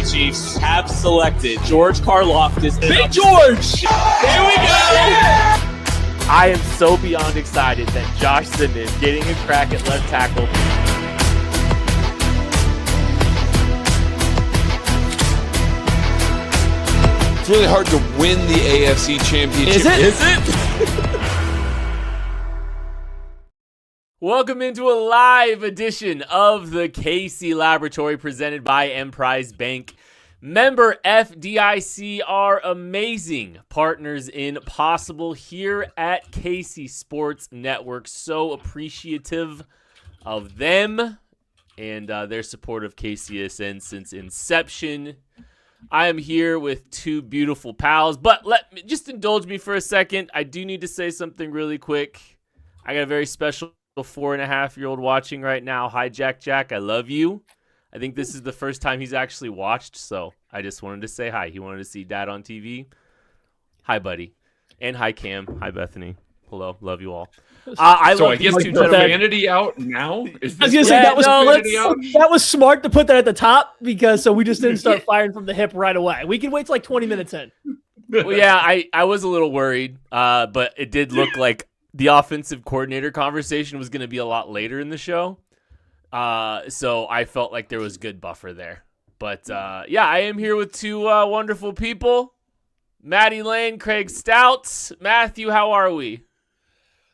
Miami Chiefs have selected George Karlaftis. Big George! Here we go! I am so beyond excited that Josh Simmons getting a crack at left tackle. It's really hard to win the AFC Championship. Is it? Welcome into a live edition of the KC Laboratory presented by Emprise Bank. Member FDIC are amazing partners in Possible here at KC Sports Network. So appreciative of them and their support of KCSN since inception. I am here with two beautiful pals, but just indulge me for a second. I do need to say something really quick. I got a very special 4.5-year-old watching right now. Hi, Jack. I love you. I think this is the first time he's actually watched, so I just wanted to say hi. He wanted to see Dad on TV. Hi, buddy. And hi, Cam. Hi, Bethany. Hello. Love you all. I love these two gentlemen. Profanity out now? Is this that was smart to put that at the top because so we just didn't start firing from the hip right away. We can wait till like 20 minutes in. Well, yeah, I was a little worried, but it did look like the offensive coordinator conversation was going to be a lot later in the show. So I felt like there was good buffer there. But, yeah, I am here with two wonderful people. Maddie Lane, Craig Stout. Matthew, how are we?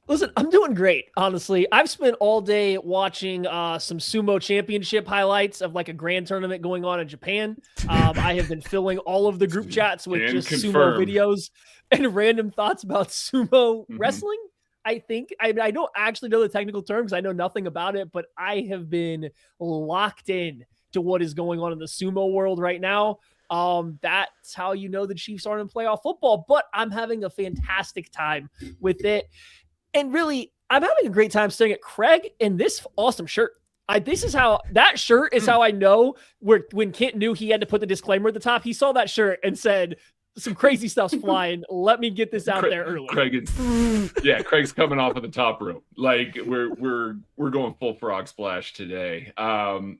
Listen, I'm doing great, honestly. I've spent all day watching some sumo championship highlights of like a grand tournament going on in Japan. I have been filling all of the group chats with sumo videos and random thoughts about sumo wrestling. I think I don't actually know the technical terms. I know nothing about it, but I have been locked in to what is going on in the sumo world right now. That's how you know the Chiefs aren't in playoff football, but I'm having a fantastic time with it. And really, I'm having a great time staring at Craig in this awesome shirt. That shirt is how I know when Kent knew he had to put the disclaimer at the top, he saw that shirt and said, some crazy stuff's flying. Let me get this out there early. Craig's coming off of the top rope. Like we're going full frog splash today. I'm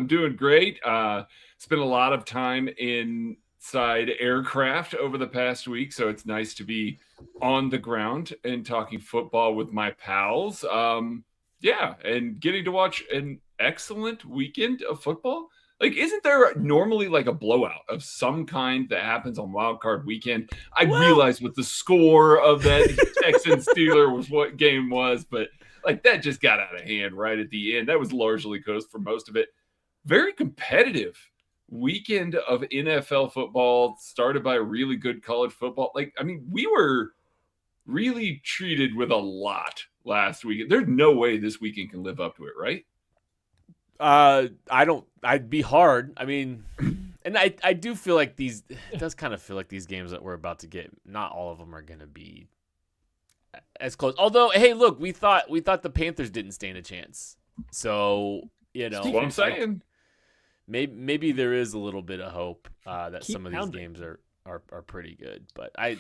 doing great. Spent a lot of time inside aircraft over the past week, so it's nice to be on the ground and talking football with my pals. And getting to watch an excellent weekend of football. Like, isn't there normally like a blowout of some kind that happens on Wild Card Weekend? I realized what the score of that Texans-Steeler was what game was, but like that just got out of hand right at the end. That was largely coast for most of it. Very competitive weekend of NFL football started by really good college football. Like, I mean, we were really treated with a lot last weekend. There's no way this weekend can live up to it, right? I'd be hard. I mean, and I do feel like it does kind of feel like these games that we're about to get, not all of them are going to be as close. Although, hey, look, we thought the Panthers didn't stand a chance. So, that's what I'm saying. Maybe there is a little bit of hope that some of these games are pretty good, but I'd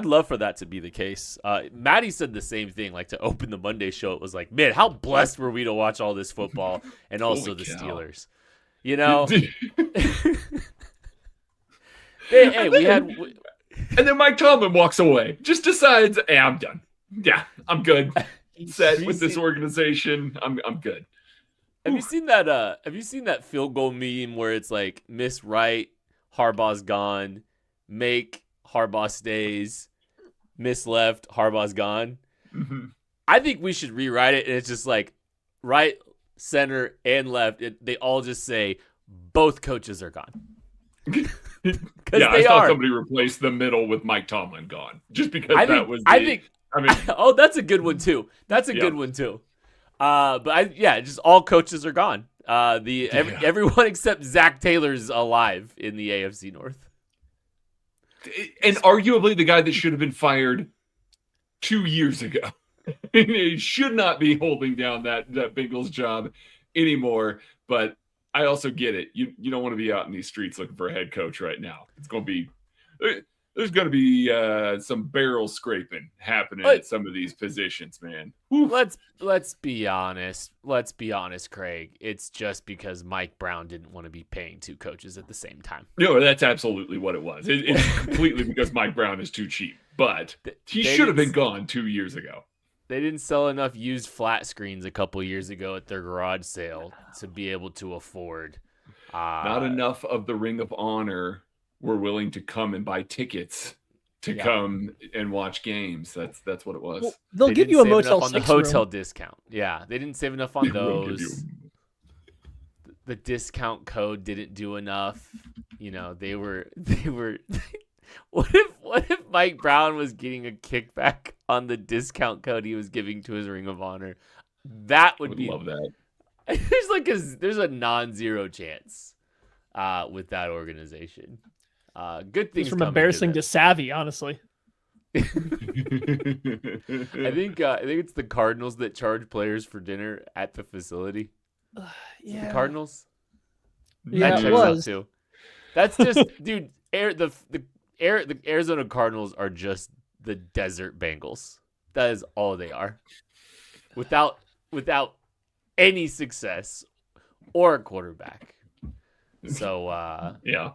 love for that to be the case. Maddie said the same thing, like to open the Monday show. It was like, man, how blessed were we to watch all this football and also the Steelers, you know? hey, we had, and then Mike Tomlin walks away, just decides, hey, I'm done. Yeah, I'm good. Set with this organization. I'm good. Have you seen that field goal meme where it's like miss right, Harbaugh's gone, make, Harbaugh stays, miss left, Harbaugh's gone? Mm-hmm. I think we should rewrite it, and it's just like right, center, and left. They all just say both coaches are gone. I thought somebody replaced the middle with Mike Tomlin gone, just because oh, that's a good one too. Good one too. Just all coaches are gone. Everyone except Zach Taylor's alive in the AFC North. And arguably the guy that should have been fired 2 years ago. He should not be holding down that Bengals job anymore. But I also get it. You don't want to be out in these streets looking for a head coach right now. It's going to be there's going to be some barrel scraping happening at some of these positions, man. Whew. Let's be honest. Let's be honest, Craig. It's just because Mike Brown didn't want to be paying two coaches at the same time. No, that's absolutely what it was. It's completely because Mike Brown is too cheap, but he should have been gone 2 years ago. They didn't sell enough used flat screens a couple years ago at their garage sale to be able to afford. Not enough of the Ring of Honor were willing to come and buy tickets to come and watch games. That's what it was. Well, they'll give you a Motel 6 on the hotel discount. Yeah, they didn't save enough on those. The discount code didn't do enough. You know, they were. What if Mike Brown was getting a kickback on the discount code he was giving to his Ring of Honor? That would be. Love that. There's a non-zero chance with that organization. Good things. It's from embarrassing to savvy, honestly. I think it's the Cardinals that charge players for dinner at the facility. Yeah, the Cardinals. Yeah, that it was. too. That's just, dude. The Arizona Cardinals are just the desert Bengals. That is all they are. Without any success or a quarterback. So yeah.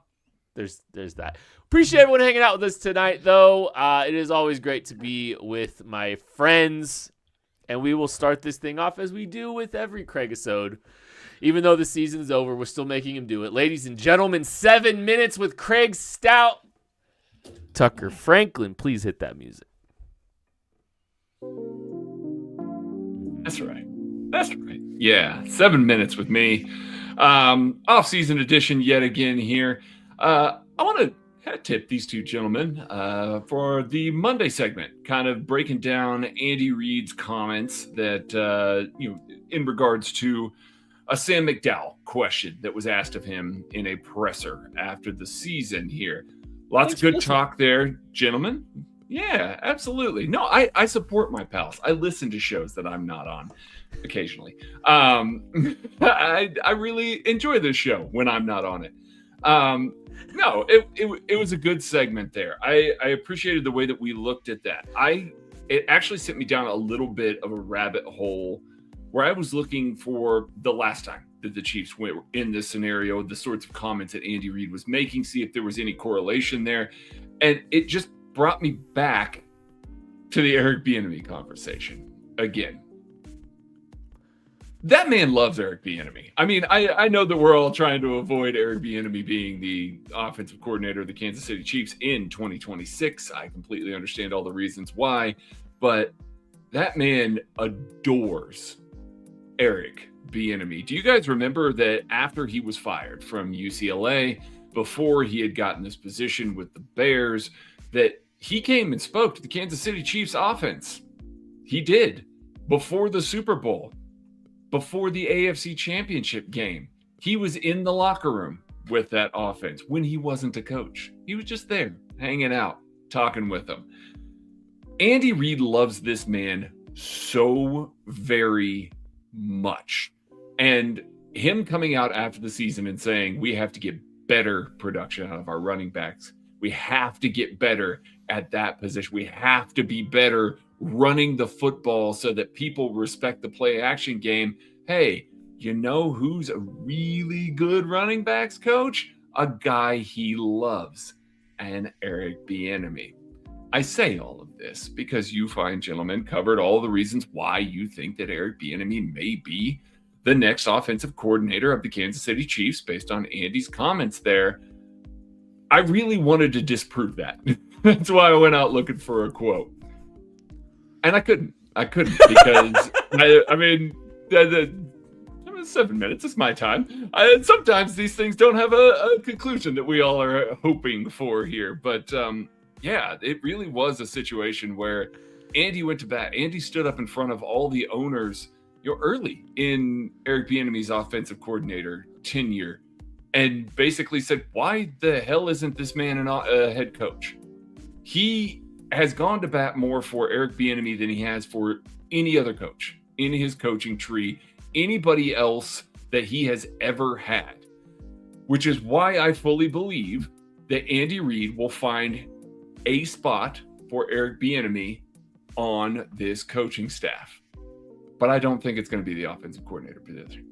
There's that. Appreciate everyone hanging out with us tonight, though. It is always great to be with my friends, and we will start this thing off as we do with every Craigisode. Even though the season's over, we're still making him do it. Ladies and gentlemen, 7 minutes with Craig Stout. Tucker Franklin, please hit that music. That's right. Yeah, 7 minutes with me. Off-season edition yet again here. I want to tip these two gentlemen for the Monday segment, kind of breaking down Andy Reid's comments that, in regards to a Sam McDowell question that was asked of him in a presser after the season here. Lots of good talk there, gentlemen. Yeah, absolutely. No, I support my pals. I listen to shows that I'm not on occasionally. I really enjoy this show when I'm not on it. No, it was a good segment there. I appreciated the way that we looked at that. It actually sent me down a little bit of a rabbit hole where I was looking for the last time that the Chiefs were in this scenario, the sorts of comments that Andy Reid was making, see if there was any correlation there. And it just brought me back to the Eric Bieniemy conversation again. That man loves Eric Bieniemy. I mean, I know that we're all trying to avoid Eric Bieniemy being the offensive coordinator of the Kansas City Chiefs in 2026. I completely understand all the reasons why, but that man adores Eric Bieniemy. Do you guys remember that after he was fired from UCLA, before he had gotten this position with the Bears, that he came and spoke to the Kansas City Chiefs offense? He did. Before the Super Bowl, before the AFC Championship game, he was in the locker room with that offense when he wasn't a coach. He was just there, hanging out, talking with them. Andy Reid loves this man so very much. And him coming out after the season and saying, we have to get better production out of our running backs. We have to get better at that position. We have to be better running the football so that people respect the play action game. Hey, you know who's a really good running backs coach? A guy he loves, and Eric Bieniemy. I say all of this because you fine gentlemen covered all the reasons why you think that Eric Bieniemy may be the next offensive coordinator of the Kansas City Chiefs based on Andy's comments there. I really wanted to disprove that. That's why I went out looking for a quote. And I couldn't because I mean, 7 minutes is my time. Sometimes these things don't have a conclusion that we all are hoping for here. But yeah, it really was a situation where Andy went to bat. Andy stood up in front of all the owners, early in Eric Bieniemy's offensive coordinator tenure, and basically said, why the hell isn't this man a head coach? He has gone to bat more for Eric Bieniemy than he has for any other coach in his coaching tree, anybody else that he has ever had, which is why I fully believe that Andy Reid will find a spot for Eric Bieniemy on this coaching staff. But I don't think it's going to be the offensive coordinator position.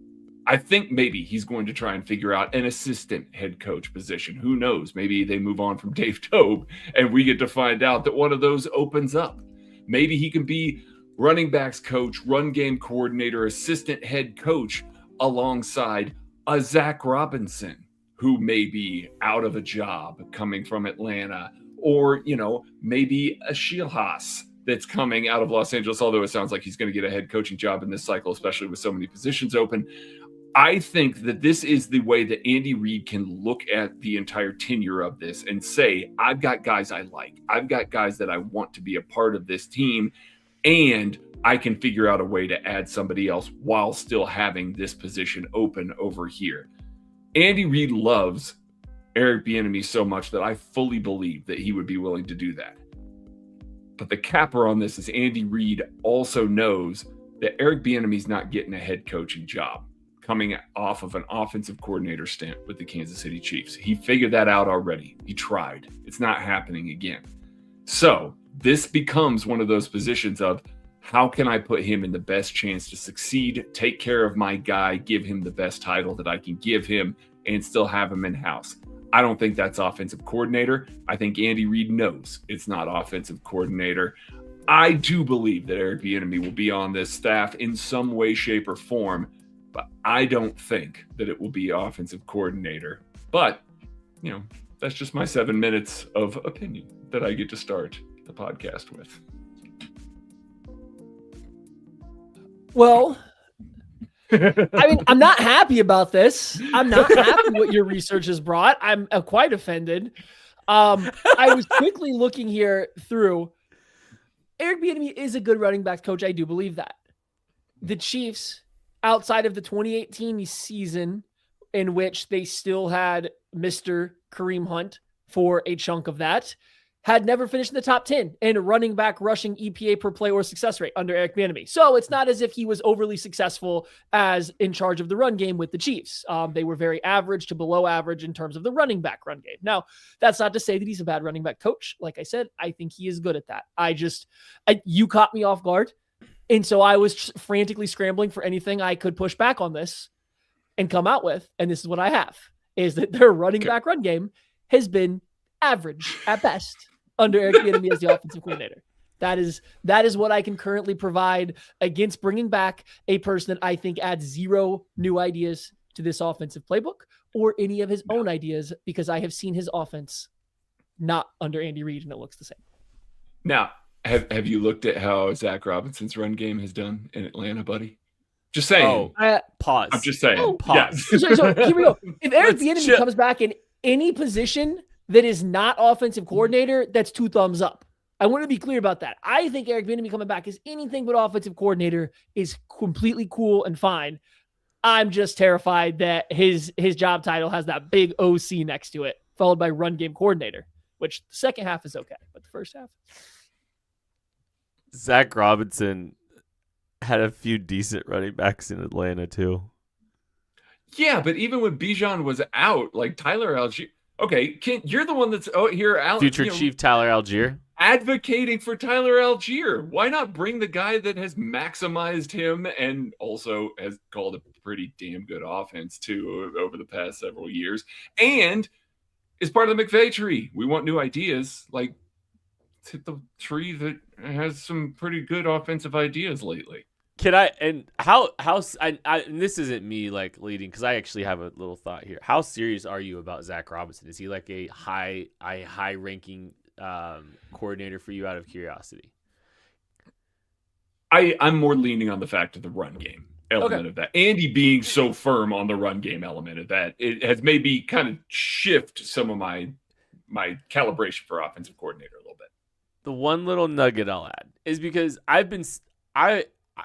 I think maybe he's going to try and figure out an assistant head coach position. Who knows? Maybe they move on from Dave Tobe and we get to find out that one of those opens up. Maybe he can be running backs coach, run game coordinator, assistant head coach alongside a Zach Robinson, who may be out of a job coming from Atlanta, or, maybe a Shieldhaas that's coming out of Los Angeles, although it sounds like he's going to get a head coaching job in this cycle, especially with so many positions open. I think that this is the way that Andy Reid can look at the entire tenure of this and say, I've got guys I like. I've got guys that I want to be a part of this team, and I can figure out a way to add somebody else while still having this position open over here. Andy Reid loves Eric Bieniemy so much that I fully believe that he would be willing to do that. But the capper on this is Andy Reid also knows that Eric Bieniemy's not getting a head coaching job coming off of an offensive coordinator stint with the Kansas City Chiefs. He figured that out already. He tried. It's not happening again. So this becomes one of those positions of, how can I put him in the best chance to succeed, take care of my guy, give him the best title that I can give him, and still have him in-house? I don't think that's offensive coordinator. I think Andy Reid knows it's not offensive coordinator. I do believe that Eric Bieniemy will be on this staff in some way, shape, or form, but I don't think that it will be offensive coordinator. But, that's just my 7 minutes of opinion that I get to start the podcast with. Well, I'm not happy about this. I'm not happy what your research has brought. I'm quite offended. I was quickly looking here through. Eric Bieniemy is a good running backs coach. I do believe that. The Chiefs, outside of the 2018 season, in which they still had Mr. Kareem Hunt for a chunk of that, had never finished in the top 10 in running back rushing EPA per play or success rate under Eric Bieniemy. So it's not as if he was overly successful as in charge of the run game with the Chiefs. They were very average to below average in terms of the running back run game. Now, that's not to say that he's a bad running back coach. Like I said, I think he is good at that. You caught me off guard. And so I was frantically scrambling for anything I could push back on this and come out with. And this is what I have, is that their running back run game has been average at best under Eric Bieniemy as the offensive coordinator. That is what I can currently provide against bringing back a person that I think adds zero new ideas to this offensive playbook or any of his own ideas, because I have seen his offense not under Andy Reid and it looks the same. Now, have you looked at how Zach Robinson's run game has done in Atlanta, buddy? Just saying. Pause. I'm just saying. Pause. Yes. So here we go. If Eric Bieniemy comes back in any position that is not offensive coordinator, that's 2 thumbs up. I want to be clear about that. I think Eric Bieniemy coming back as anything but offensive coordinator is completely cool and fine. I'm just terrified that his job title has that big OC next to it, followed by run game coordinator, which the second half is okay, but the first half. Zach Robinson had a few decent running backs in Atlanta too. Yeah, but even when Bijan was out, like Tyler Algier. Okay, you're the one that's here, Future Chief Tyler Algier, advocating for Tyler Algier. Why not bring the guy that has maximized him and also has called a pretty damn good offense too over the past several years, and is part of the McVay tree? We want new ideas. Like, let's hit the tree that has some pretty good offensive ideas lately. Can I, and how and this isn't me like leading, because I actually have a little thought here. How serious are you about Zach Robinson? Is he like a high ranking coordinator for you out of curiosity? I'm more leaning on the fact of the run game element of that. Andy being so firm on the run game element of that, it has made me kind of shift some of my calibration for offensive coordinator a little bit. The one little nugget I'll add is because I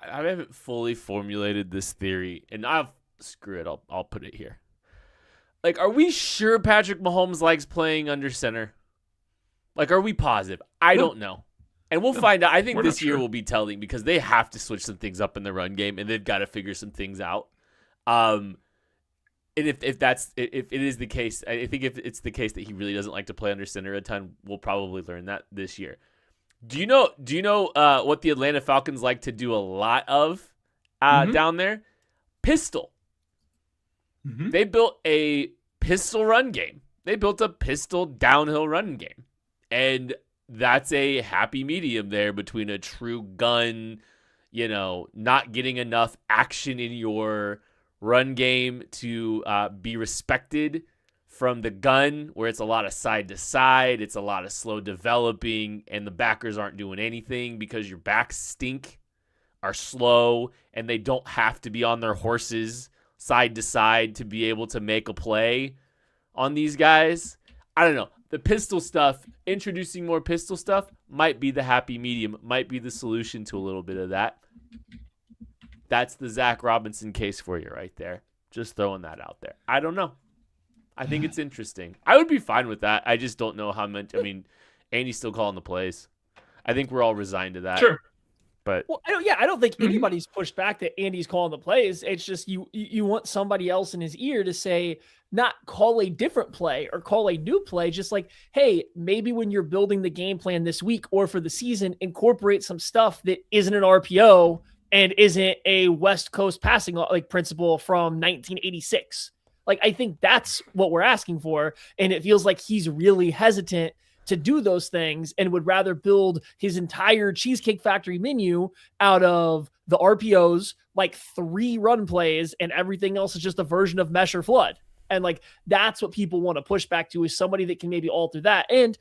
haven't fully formulated this theory, and screw it. I'll put it here. Like, are we sure Patrick Mahomes likes playing under center? Like, are we positive? I don't know. And we'll find out. I think this year will be telling, because they have to switch some things up in the run game, and they've got to figure some things out. if it is the case, I think if it's the case that he really doesn't like to play under center a ton, we'll probably learn that this year. Do you know what the Atlanta Falcons like to do a lot of down there? Pistol. Mm-hmm. They built a pistol run game. They built a pistol downhill run game. And that's a happy medium there between a true gun, not getting enough action in your run game to be respected from the gun, where it's a lot of side to side, it's a lot of slow developing, and the backers aren't doing anything because your backs stink, are slow, and they don't have to be on their horses side to side to be able to make a play on these guys. I don't know. The pistol stuff, introducing more pistol stuff might be the happy medium, might be the solution to a little bit of that. That's the Zach Robinson case for you right there. Just throwing that out there. I don't know. I think it's interesting. I would be fine with that. I just don't know how much. I mean, Andy's still calling the plays. I think we're all resigned to that. Sure. But I don't think anybody's pushed back that Andy's calling the plays. It's just you want somebody else in his ear to say, not call a different play or call a new play, just like, hey, maybe when you're building the game plan this week or for the season, incorporate some stuff that isn't an RPO and isn't a West Coast passing principle from 1986. Like, I think that's what we're asking for. And it feels like he's really hesitant to do those things and would rather build his entire Cheesecake Factory menu out of the RPOs, like 3 run plays, and everything else is just a version of mesh or flood. And that's what people want to push back to, is somebody that can maybe alter that. And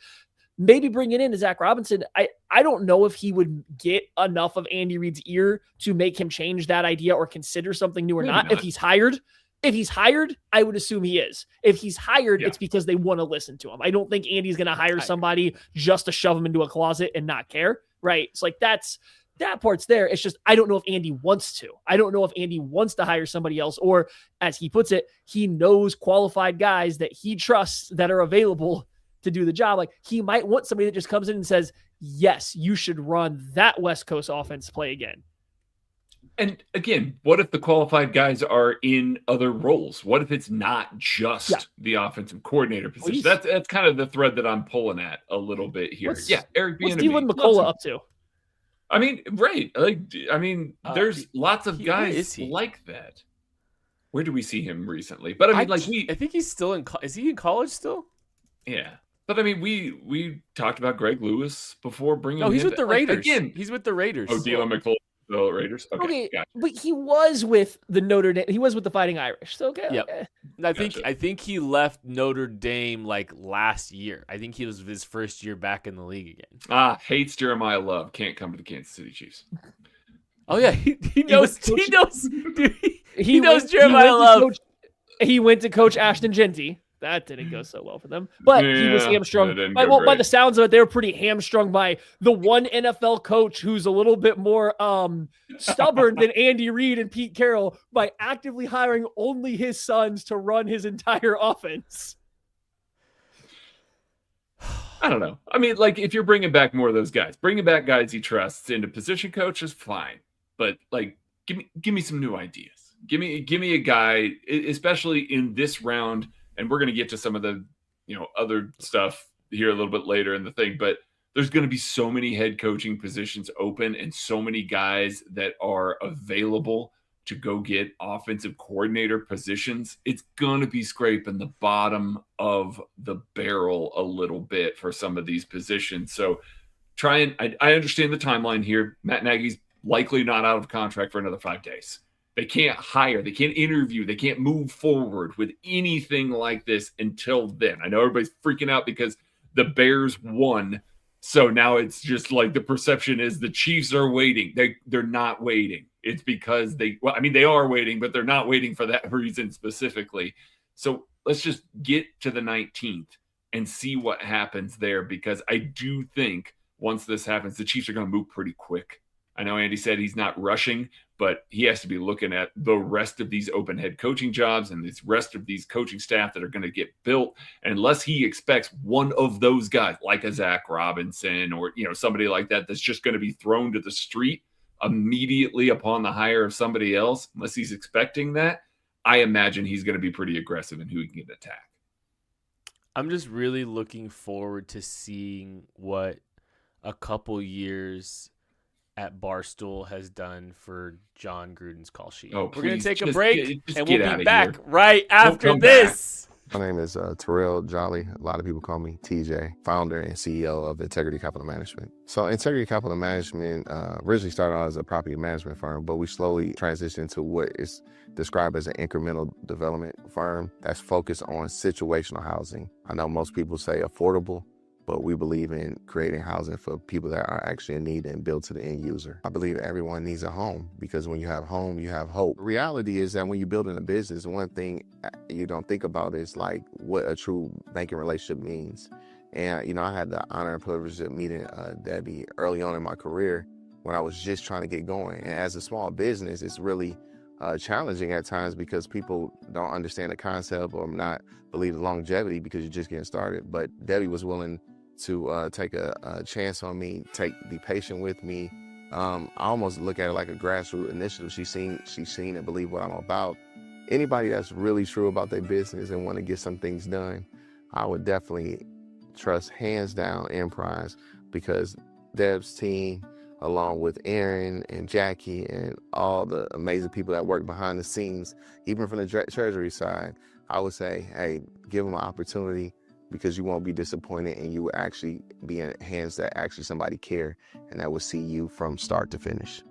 maybe bring it in to Zach Robinson. I don't know if he would get enough of Andy Reid's ear to make him change that idea or consider something new or not. If he's hired, I would assume he is. If he's hired, it's because they want to listen to him. I don't think Andy's going to hire somebody just to shove him into a closet and not care. Right. It's that part's there. It's just, I don't know if Andy wants to. I don't know if Andy wants to hire somebody else, or as he puts it, he knows qualified guys that he trusts that are available to do the job. Like, he might want somebody that just comes in and says, yes, you should run that West Coast offense play again. And again, what if the qualified guys are in other roles? What if it's not just the offensive coordinator position? That's kind of the thread that I'm pulling at a little bit here. Eric Bieniemy. What's Dylan McCullough up to? I mean, right. There's lots of guys like that. Where do we see him recently? But I think he's still is he in college still? Yeah. But I mean, we talked about Greg Lewis before bringing him. No, he's with the Raiders. Again, he's with the Raiders. Oh, Dylan McCullough. The Raiders. Okay, gotcha. But he was with the Notre Dame. He was with the Fighting Irish. So okay. I think he left Notre Dame last year. I think he was his first year back in the league again. Hates Jeremiah Love. Can't come to the Kansas City Chiefs. Oh yeah, he knows. He knows. Dude, he knows Jeremiah Love. He went to coach Ashton Genty. That didn't go so well for them. But he was hamstrung. By the sounds of it, they were pretty hamstrung by the one NFL coach who's a little bit more stubborn than Andy Reid and Pete Carroll, by actively hiring only his sons to run his entire offense. I don't know. I mean, if you're bringing back more of those guys, bringing back guys he trusts into position coach is fine. But give me some new ideas. Give me a guy, especially in this round. And we're going to get to some of the, other stuff here a little bit later in the thing, but there's going to be so many head coaching positions open and so many guys that are available to go get offensive coordinator positions. It's going to be scraping the bottom of the barrel a little bit for some of these positions. So I understand the timeline here. Matt Nagy's likely not out of contract for another 5 days. They can't hire, they can't interview, they can't move forward with anything like this until then. I know everybody's freaking out because the Bears won. So now it's just the perception is the Chiefs are waiting. They're not waiting. It's because they are waiting, but they're not waiting for that reason specifically. So let's just get to the 19th and see what happens there, because I do think once this happens, the Chiefs are going to move pretty quick. I know Andy said he's not rushing, but he has to be looking at the rest of these open head coaching jobs and this rest of these coaching staff that are going to get built. And unless he expects one of those guys, like a Zach Robinson or, somebody like that, that's just going to be thrown to the street immediately upon the hire of somebody else, unless he's expecting that, I imagine he's going to be pretty aggressive in who he can attack. I'm just really looking forward to seeing what a couple years at Barstool has done for John Gruden's call sheet. Oh, we're going to take a just break, and get we'll outta be back here. right after come this. My name is Terrell Jolly. A lot of people call me TJ, founder and CEO of Integrity Capital Management. So Integrity Capital Management originally started out as a property management firm, but we slowly transitioned to what is described as an incremental development firm that's focused on situational housing. I know most people say affordable, but we believe in creating housing for people that are actually in need and built to the end user. I believe everyone needs a home because when you have home, you have hope. The reality is that when you're building a business, one thing you don't think about is like what a true banking relationship means. And, I had the honor and privilege of meeting Debbie early on in my career when I was just trying to get going. And as a small business, it's really challenging at times because people don't understand the concept or not believe the longevity because you're just getting started. But Debbie was willing to take a chance on me, be patient with me. I almost look at it like a grassroots initiative. She's seen and believe what I'm about. Anybody that's really true about their business and want to get some things done, I would definitely trust hands down Emprise because Deb's team, along with Aaron and Jackie and all the amazing people that work behind the scenes, even from the treasury side, I would say, hey, give them an opportunity because you won't be disappointed and you will actually be in hands that actually somebody care and that will see you from start to finish.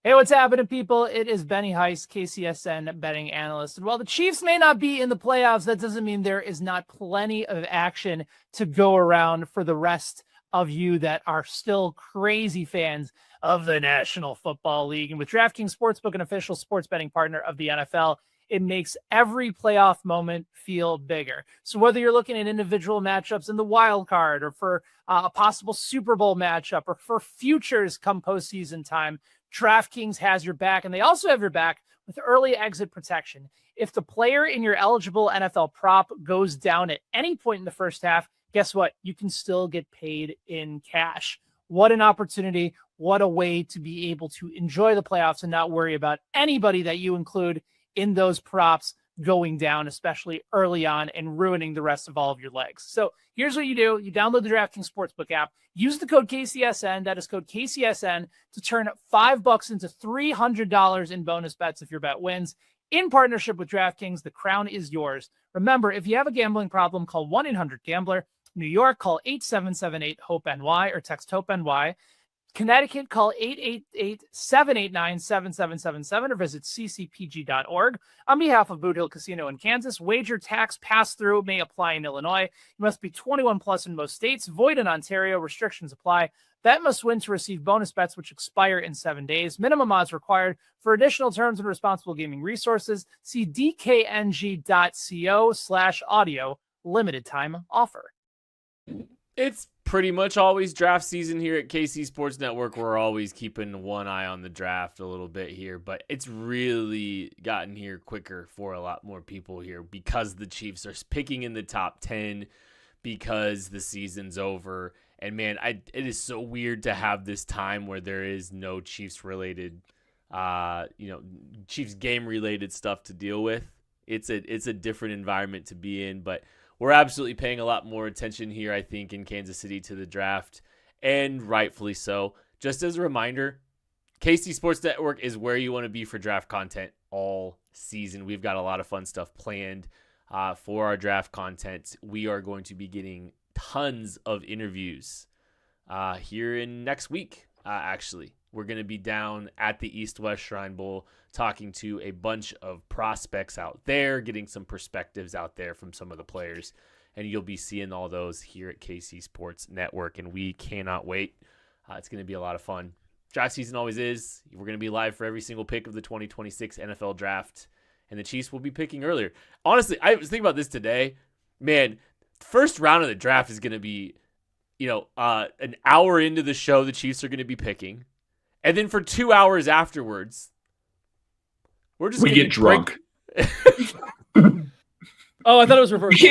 Hey, what's happening, people? It is Benny Heiss, KCSN betting analyst. And while the Chiefs may not be in the playoffs, that doesn't mean there is not plenty of action to go around for the rest of you that are still crazy fans of the National Football League. And with DraftKings Sportsbook, an official sports betting partner of the NFL, it makes every playoff moment feel bigger. So whether you're looking at individual matchups in the wild card or for a possible Super Bowl matchup or for futures come postseason time, DraftKings has your back, and they also have your back with early exit protection. If the player in your eligible NFL prop goes down at any point in the first half, guess what? You can still get paid in cash. What an opportunity. What a way to be able to enjoy the playoffs and not worry about anybody that you include in those props going down, especially early on, and ruining the rest of all of your legs. So here's what you do. You download the DraftKings Sportsbook app, use the code KCSN, that is code KCSN, to turn $5 into $300 in bonus bets if your bet wins. In partnership with DraftKings, the crown is yours. Remember, if you have a gambling problem, call 1-800-GAMBLER. New York, call 8778-HOPE-NY or text HOPE-NY. Connecticut, call 888-789-7777 or visit ccpg.org. On behalf of Boot Hill Casino in Kansas, wager tax pass-through may apply in Illinois. You must be 21 plus in most states. Void in Ontario. Restrictions apply. Bet must win to receive bonus bets which expire in 7 days. Minimum odds required. For additional terms and responsible gaming resources, see dkng.co/audio. Limited time offer. It's pretty much always draft season here at KC Sports Network. We're always keeping one eye on the draft a little bit here, but it's really gotten here quicker for a lot more people here because the Chiefs are picking in the top 10 because the season's over. And man, it is so weird to have this time where there is no Chiefs related, Chiefs game related stuff to deal with. It's a different environment to be in, but we're absolutely paying a lot more attention here, I think, in Kansas City to the draft, and rightfully so. Just as a reminder, KC Sports Network is where you want to be for draft content all season. We've got a lot of fun stuff planned for our draft content. We are going to be getting tons of interviews here in next week, actually. We're going to be down at the East-West Shrine Bowl talking to a bunch of prospects out there, getting some perspectives out there from some of the players, and you'll be seeing all those here at KC Sports Network, and we cannot wait. It's going to be a lot of fun. Draft season always is. We're going to be live for every single pick of the 2026 NFL Draft, and the Chiefs will be picking earlier. Honestly, I was thinking about this today. Man, first round of the draft is going to be, an hour into the show, the Chiefs are going to be picking. And then for 2 hours afterwards, we get drunk. Oh, I thought it was reversed.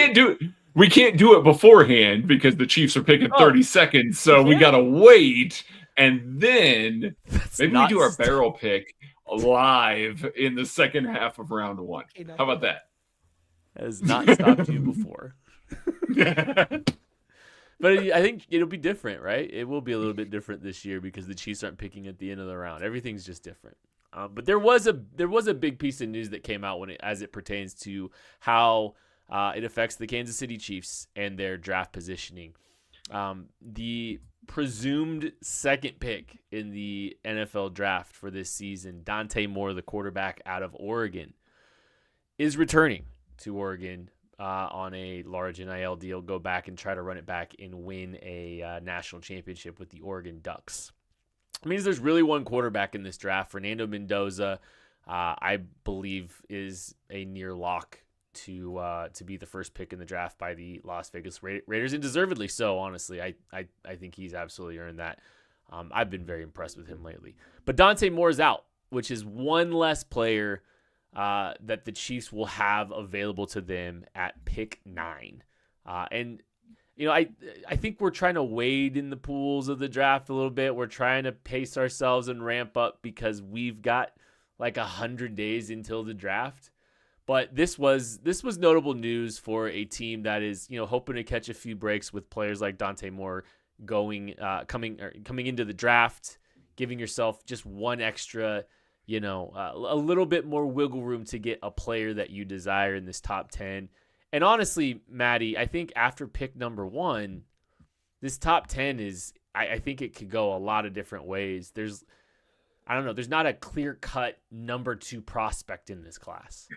We can't do it beforehand because the Chiefs are picking 30 seconds, so we gotta wait, and then Maybe we do our barrel pick live in the second half of round 1. How about that? Has not stopped you before. But I think it'll be different, right? It will be a little bit different this year because the Chiefs aren't picking at the end of the round. Everything's just different. But there was a big piece of news that came out as it pertains to how it affects the Kansas City Chiefs and their draft positioning. The presumed second pick in the NFL draft for this season, Dante Moore, the quarterback out of Oregon, is returning to Oregon on a large NIL deal, go back and try to run it back and win a national championship with the Oregon Ducks. It means there's really one quarterback in this draft. Fernando Mendoza, I believe, is a near lock to be the first pick in the draft by the Las Vegas Raiders, and deservedly so, honestly. I think he's absolutely earned that. I've been very impressed with him lately. But Dante Moore's out, which is one less player that the Chiefs will have available to them at pick 9. And, I think we're trying to wade in the pools of the draft a little bit. We're trying to pace ourselves and ramp up because we've got like 100 days until the draft. But this was notable news for a team that is, hoping to catch a few breaks with players like Dante Moore coming into the draft, giving yourself just one extra, a little bit more wiggle room to get a player that you desire in this top 10. And honestly, Maddie, I think after pick number 1, this top 10 is, I think it could go a lot of different ways. There's not a clear-cut number 2 prospect in this class.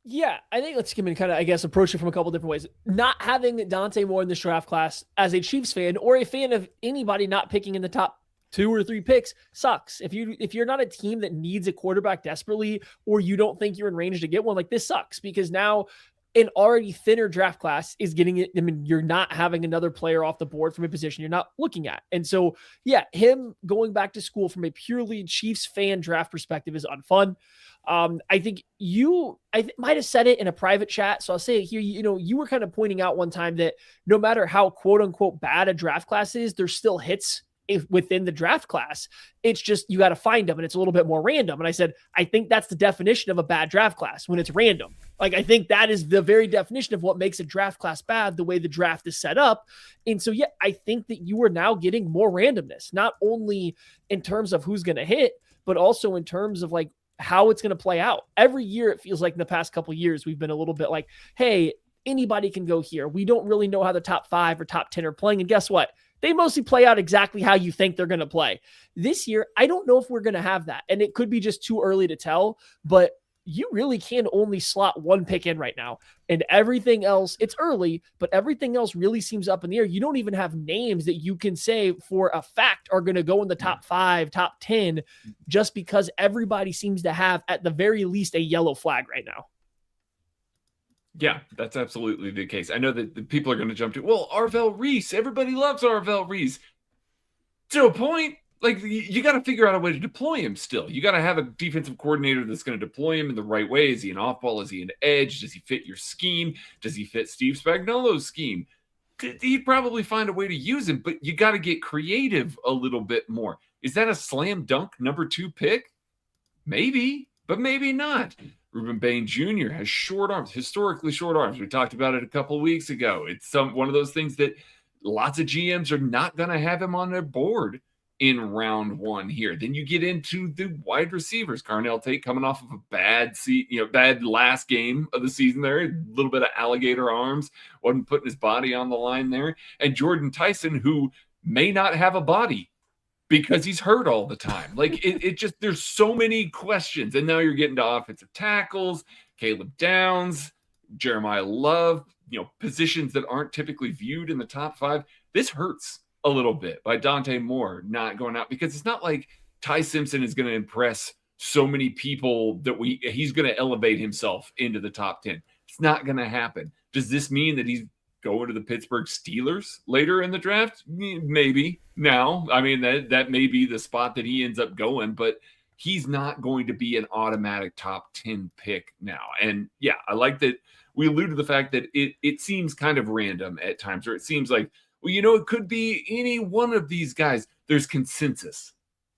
Yeah, I think let's approach it from a couple different ways. Not having Dante Moore in this draft class as a Chiefs fan or a fan of anybody not picking in the top 2 or 3 picks sucks. If you're not a team that needs a quarterback desperately, or you don't think you're in range to get one, like, this sucks because now an already thinner draft class is getting it. I mean, you're not having another player off the board from a position you're not looking at. And so, yeah, him going back to school from a purely Chiefs fan draft perspective is unfun. I think you might have said it in a private chat, so I'll say it here. You were kind of pointing out one time that no matter how quote unquote bad a draft class is, there's still hits within the draft class. It's just, you got to find them and it's a little bit more random. And I said, I think that's the definition of a bad draft class, when it's random. Like, I think that is the very definition of what makes a draft class bad, the way the draft is set up. And so, yeah, I think that you are now getting more randomness, not only in terms of who's going to hit, but also in terms of like how it's going to play out. Every year, it feels like in the past couple of years, we've been a little bit like, hey, anybody can go here. We don't really know how the top 5 or top 10 are playing. And guess what? They mostly play out exactly how you think they're going to play. This year, I don't know if we're going to have that. And it could be just too early to tell, but you really can only slot one pick in right now. And everything else, it's early, but everything else really seems up in the air. You don't even have names that you can say for a fact are going to go in the top 5, top 10, just because everybody seems to have, at the very least, a yellow flag right now. Yeah, that's absolutely the case. I know that the people are going to jump to, well, Arvell Reese. Everybody loves Arvell Reese. To a point, like, you got to figure out a way to deploy him still. You got to have a defensive coordinator that's going to deploy him in the right way. Is he an off-ball? Is he an edge? Does he fit your scheme? Does he fit Steve Spagnuolo's scheme? He'd probably find a way to use him, but you got to get creative a little bit more. Is that a slam dunk number 2 pick? Maybe, but maybe not. Ruben Bain Jr. has short arms, historically short arms. We talked about it a couple of weeks ago. It's one of those things that lots of GMs are not going to have him on their board in round 1 here. Then you get into the wide receivers. Carnell Tate coming off of a bad last game of the season there. A little bit of alligator arms. Wasn't putting his body on the line there. And Jordan Tyson, who may not have a body because he's hurt all the time. Like, it just, there's so many questions. And now you're getting to offensive tackles, Caleb Downs, Jeremiah Love, positions that aren't typically viewed in the top 5. This hurts a little bit by Dante Moore not going out, because it's not like Ty Simpson is going to impress so many people that he's going to elevate himself into the top 10. It's not going to happen. Does this mean that he's going to the Pittsburgh Steelers later in the draft? Maybe. Now, I mean, that may be the spot that he ends up going, but he's not going to be an automatic top 10 pick now. And yeah, I like that we allude to the fact that it seems kind of random at times, or it seems like, well, it could be any one of these guys. There's consensus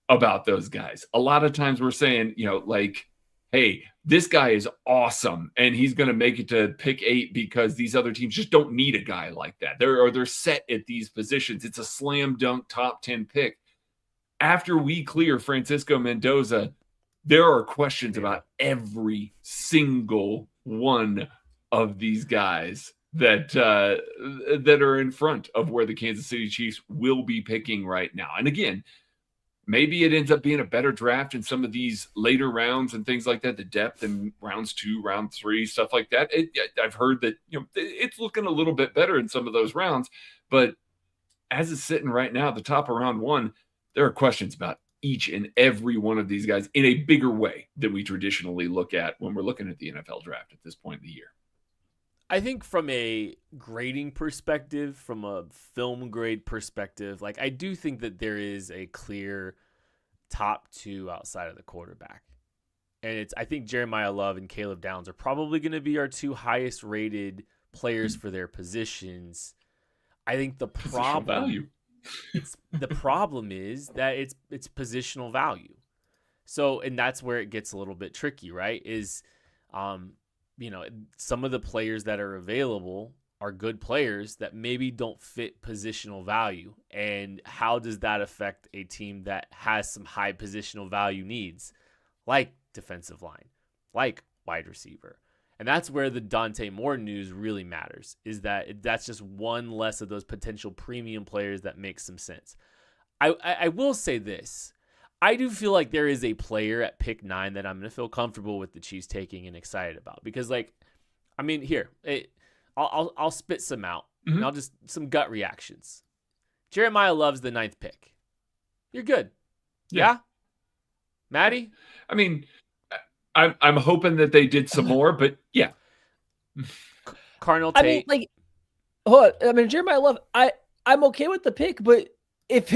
about those guys. A lot of times we're saying, like, hey, this guy is awesome and he's going to make it to pick 8 because these other teams just don't need a guy like that. They're set at these positions. It's a slam dunk top 10 pick. After we clear Francisco Mendoza, there are questions about every single one of these guys that are in front of where the Kansas City Chiefs will be picking right now. And again, maybe it ends up being a better draft in some of these later rounds and things like that, the depth in rounds 2, round 3, stuff like that. I've heard that it's looking a little bit better in some of those rounds, but as it's sitting right now, the top of round 1, there are questions about each and every one of these guys in a bigger way than we traditionally look at when we're looking at the NFL draft at this point in the year. I think from a grading perspective, from a film grade perspective, like I do think that there is a clear top 2 outside of the quarterback. And I think Jeremiah Love and Caleb Downs are probably going to be our 2 highest rated players for their positions. I think the problem is that it's positional value. So, and that's where it gets a little bit tricky, right? Is some of the players that are available are good players that maybe don't fit positional value. And how does that affect a team that has some high positional value needs, like defensive line, like wide receiver? And that's where the Dante Moore news really matters, is that that's just one less of those potential premium players that makes some sense. I will say this. I do feel like there is a player at pick 9 that I'm going to feel comfortable with the Chiefs taking and excited about. Because, I'll spit some out. Mm-hmm. And I'll just, some gut reactions. Jeremiah Love's the 9th pick. You're good. Yeah? Maddie? I mean, I'm hoping that they did some more, but yeah. Cardinal Tate. Jeremiah Love, I'm okay with the pick, but if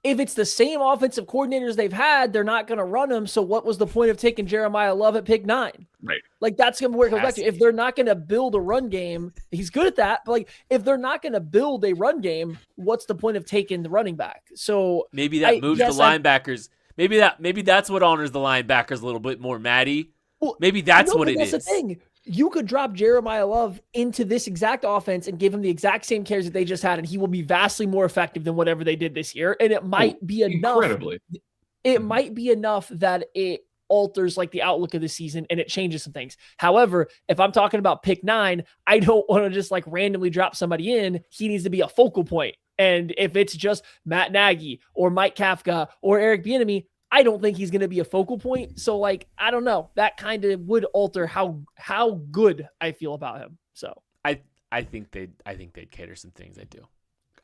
it's the same offensive coordinators they've had, they're not going to run them. So what was the point of taking Jeremiah Love at pick 9? Right. Like, that's going to where it goes back to. If they're not going to build a run game, he's good at that. But like, if they're not going to build a run game, what's the point of taking the running back? So maybe that moves the linebackers. Maybe that's what honors the linebackers a little bit more, Maddie. Well, maybe that's what it is. That's the thing. You could drop Jeremiah Love into this exact offense and give him the exact same carries that they just had, and he will be vastly more effective than whatever they did this year. And it might be enough. Incredibly. It might be enough that it alters like the outlook of the season and it changes some things. However, if I'm talking about pick 9, I don't want to just like randomly drop somebody in. He needs to be a focal point. And if it's just Matt Nagy or Mike Kafka or Eric Bieniemy, I don't think he's going to be a focal point. So like, I don't know, that kind of would alter how good I feel about him. So I think they'd cater some things. I do.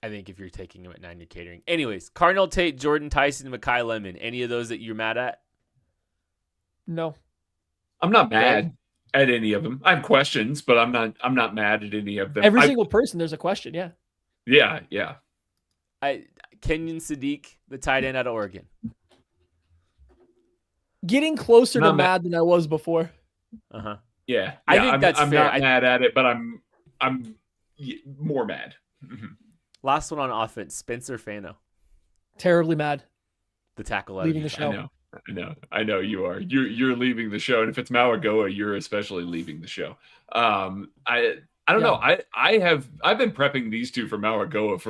I think if you're taking him at 9, you're catering. Anyways, Cardinal Tate, Jordan Tyson, Mekhi Lemon. Any of those that you're mad at? No. I'm not mad at any of them. I have questions, but I'm not mad at any of them. Every single person, there's a question. Yeah. Yeah. Kenyon Sadiq, the tight end out of Oregon. Getting closer to mad than I was before. Uh-huh. Yeah. I think that's I'm fair. not mad at it, but I'm more mad. Last one on offense, Spencer Fano. Terribly mad. The tackle leaving the show. I know you are. You're leaving the show, and if it's Mauagoa, you're especially leaving the show. I don't know. I've been prepping these two for Mauagoa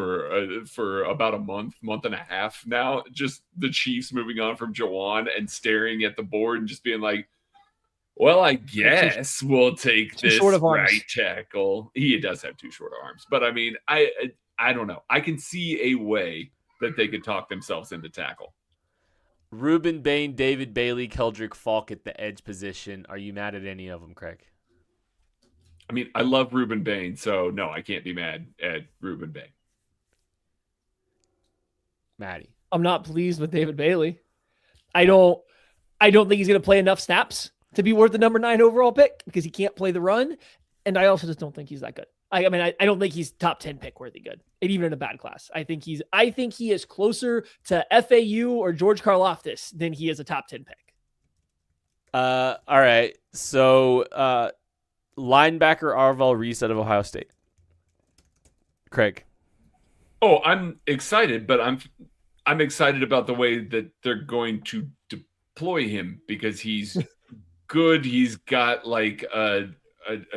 for about a month and a half now. Just the Chiefs moving on from Jawan and staring at the board and just being like, well, I guess we'll take this right tackle. He does have 2 short arms, but I mean, I don't know. I can see a way that they could talk themselves into tackle. Ruben Bain, David Bailey, Keldrick Falk at the edge position. Are you mad at any of them, Craig? I mean, I love Ruben Bain, so no, I can't be mad at Ruben Bain. Maddie. I'm not pleased with David Bailey. I don't think he's going to play enough snaps to be worth the number 9 overall pick because he can't play the run. And I also just don't think he's that good. I don't think he's top 10 pick worthy good, and even in a bad class. I think he is closer to FAU or George Karlaftis than he is a top 10 pick. All right. So, linebacker Arvell Reese out of Ohio State. Craig. Oh, I'm excited, but I'm excited about the way that they're going to deploy him because he's good. He's got like a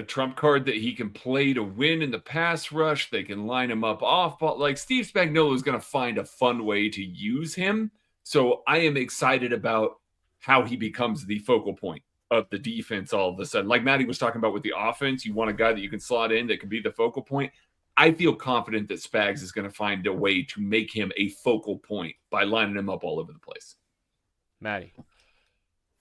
trump card that he can play to win in the pass rush. They can line him up off, but like Steve Spagnuolo is going to find a fun way to use him. So I am excited about how he becomes the focal point of the defense all of a sudden. Like Maddie was talking about with the offense, you want a guy that you can slot in that can be the focal point. I feel confident that Spags is going to find a way to make him a focal point by lining him up all over the place. Maddie.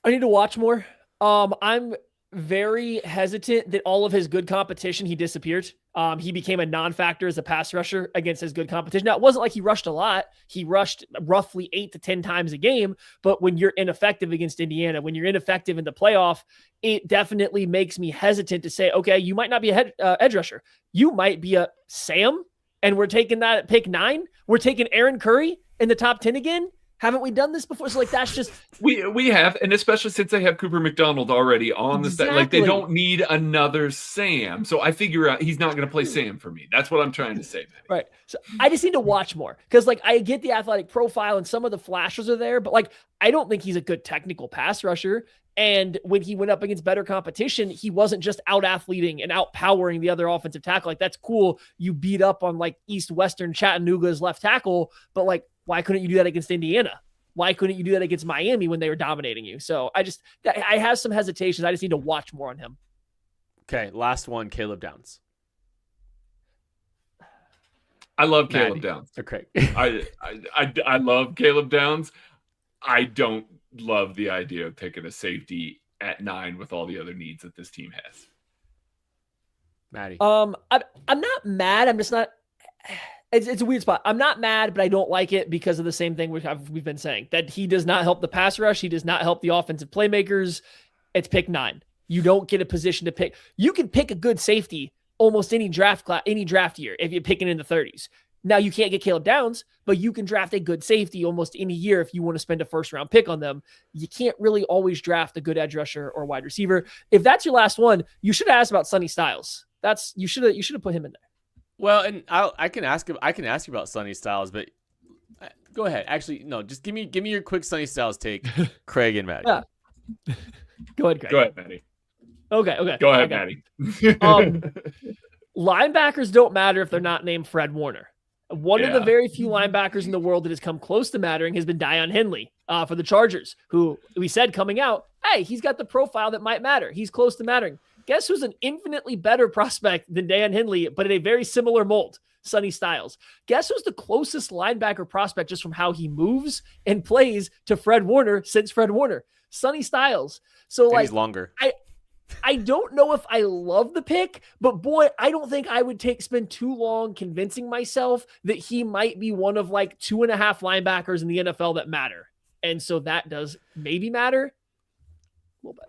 I need to watch more. I'm very hesitant that all of his good competition, he disappeared. He became a non-factor as a pass rusher against his good competition. Now, it wasn't like he rushed a lot. He rushed roughly 8 to 10 times a game. But when you're ineffective against Indiana, when you're ineffective in the playoff, it definitely makes me hesitant to say, okay, you might not be a edge rusher. You might be a Sam, and we're taking that at pick 9. We're taking Aaron Curry in the top 10 again. Haven't we done this before? So like that's just we have, and especially since they have Cooper McDonald already on the set, like they don't need another Sam. So I figure out he's not going to play Sam for me. That's what I'm trying to say, man. Right. So I just need to watch more because like I get the athletic profile and some of the flashes are there, but like I don't think he's a good technical pass rusher. And when he went up against better competition, he wasn't just out athleting and out powering the other offensive tackle. Like that's cool. You beat up on like East Western Chattanooga's left tackle, but like why couldn't you do that against Indiana? Why couldn't you do that against Miami when they were dominating you? So I have some hesitations. I just need to watch more on him. Okay, last one, Caleb Downs. I love Caleb Downs. Okay. I love Caleb Downs. I don't love the idea of picking a safety at 9 with all the other needs that this team has. Maddie. I'm not mad. I'm just not. It's a weird spot. I'm not mad, but I don't like it because of the same thing we've been saying, that he does not help the pass rush. He does not help the offensive playmakers. It's pick 9. You don't get a position to pick. You can pick a good safety almost any draft year if you're picking in the 30s. Now you can't get Caleb Downs, but you can draft a good safety almost any year if you want to spend a first round pick on them. You can't really always draft a good edge rusher or wide receiver. If that's your last one, you should have asked about Sonny Styles. You should have put him in there. Well, and I can ask you about Sonny Styles, but go ahead. Actually, no, just give me your quick Sonny Styles take, Craig and Maddie. Yeah. Go ahead, Craig. Go ahead, Maddie. Okay. Go ahead, Maddie. Linebackers don't matter if they're not named Fred Warner. One of the very few linebackers in the world that has come close to mattering has been Deion Henley for the Chargers, who we said coming out, hey, he's got the profile that might matter. He's close to mattering. Guess who's an infinitely better prospect than Deion Henley, but in a very similar mold? Sonny Styles. Guess who's the closest linebacker prospect just from how he moves and plays to Fred Warner since Fred Warner? Sonny Styles. So like, he's longer. I don't know if I love the pick, but boy, I don't think I would spend too long convincing myself that he might be one of like 2.5 linebackers in the NFL that matter. And so that does maybe matter a little bit.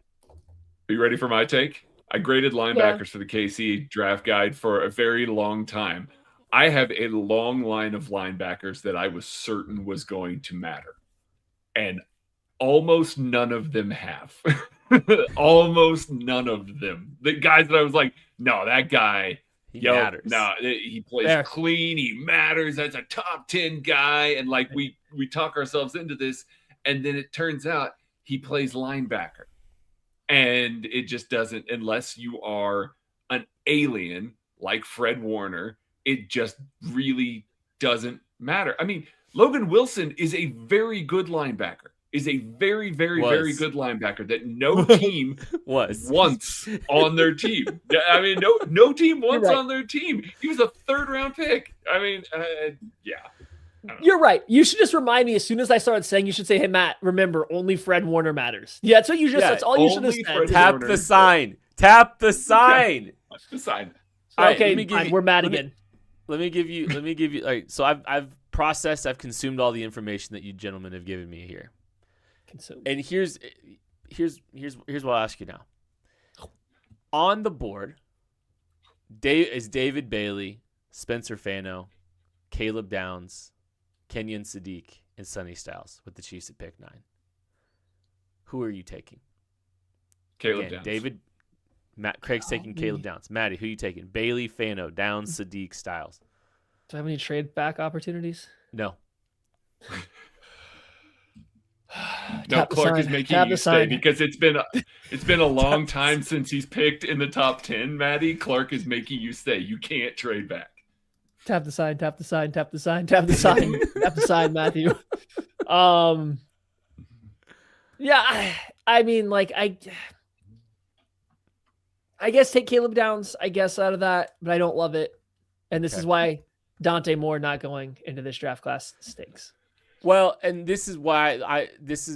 Are you ready for my take? I graded linebackers for the KC draft guide for a very long time. I have a long line of linebackers that I was certain was going to matter. And almost none of them have. Almost none of them. The guys that I was like, no, that guy, he matters. No, he plays clean. He matters. That's a top 10 guy. And like we talk ourselves into this, and then it turns out he plays linebacker. And it just doesn't, unless you are an alien like Fred Warner, it just really doesn't matter. I mean, Logan Wilson is a very good linebacker. Is a very, very, very good linebacker that no team wants on their team. I mean, no team wants on their team. He was a 3rd-round pick. I mean, yeah. You're right. You should just remind me as soon as I started saying, you should say, hey, Matt, remember, only Fred Warner matters. Yeah, that's what you just that's all you should have said. Tap the sign. Tap the sign. Tap the sign. All right, okay, we're mad again. Let me give you, like, so I've consumed all the information that you gentlemen have given me here. And here's what I'll ask you now. On the board, is David Bailey, Spencer Fano, Caleb Downs, Kenyon Sadiq, and Sonny Styles with the Chiefs at pick 9. Who are you taking? Caleb Downs. Craig's taking Caleb Downs. Maddie, who are you taking? Bailey, Fano, Downs, Sadiq, Styles. Do I have any trade back opportunities? No. No, Tap the Clark is sign. making Tap you the stay sign. because it's been a long time since he's picked in the top 10, Maddie. Clark is making you stay. You can't trade back. Tap the sign, tap the sign, tap the sign, tap the sign, tap the sign, Matthew. Yeah, I mean, like, I guess take Caleb Downs, I guess, out of that, but I don't love it. And this is why Dante Moore not going into this draft class stinks. Well, and this is why this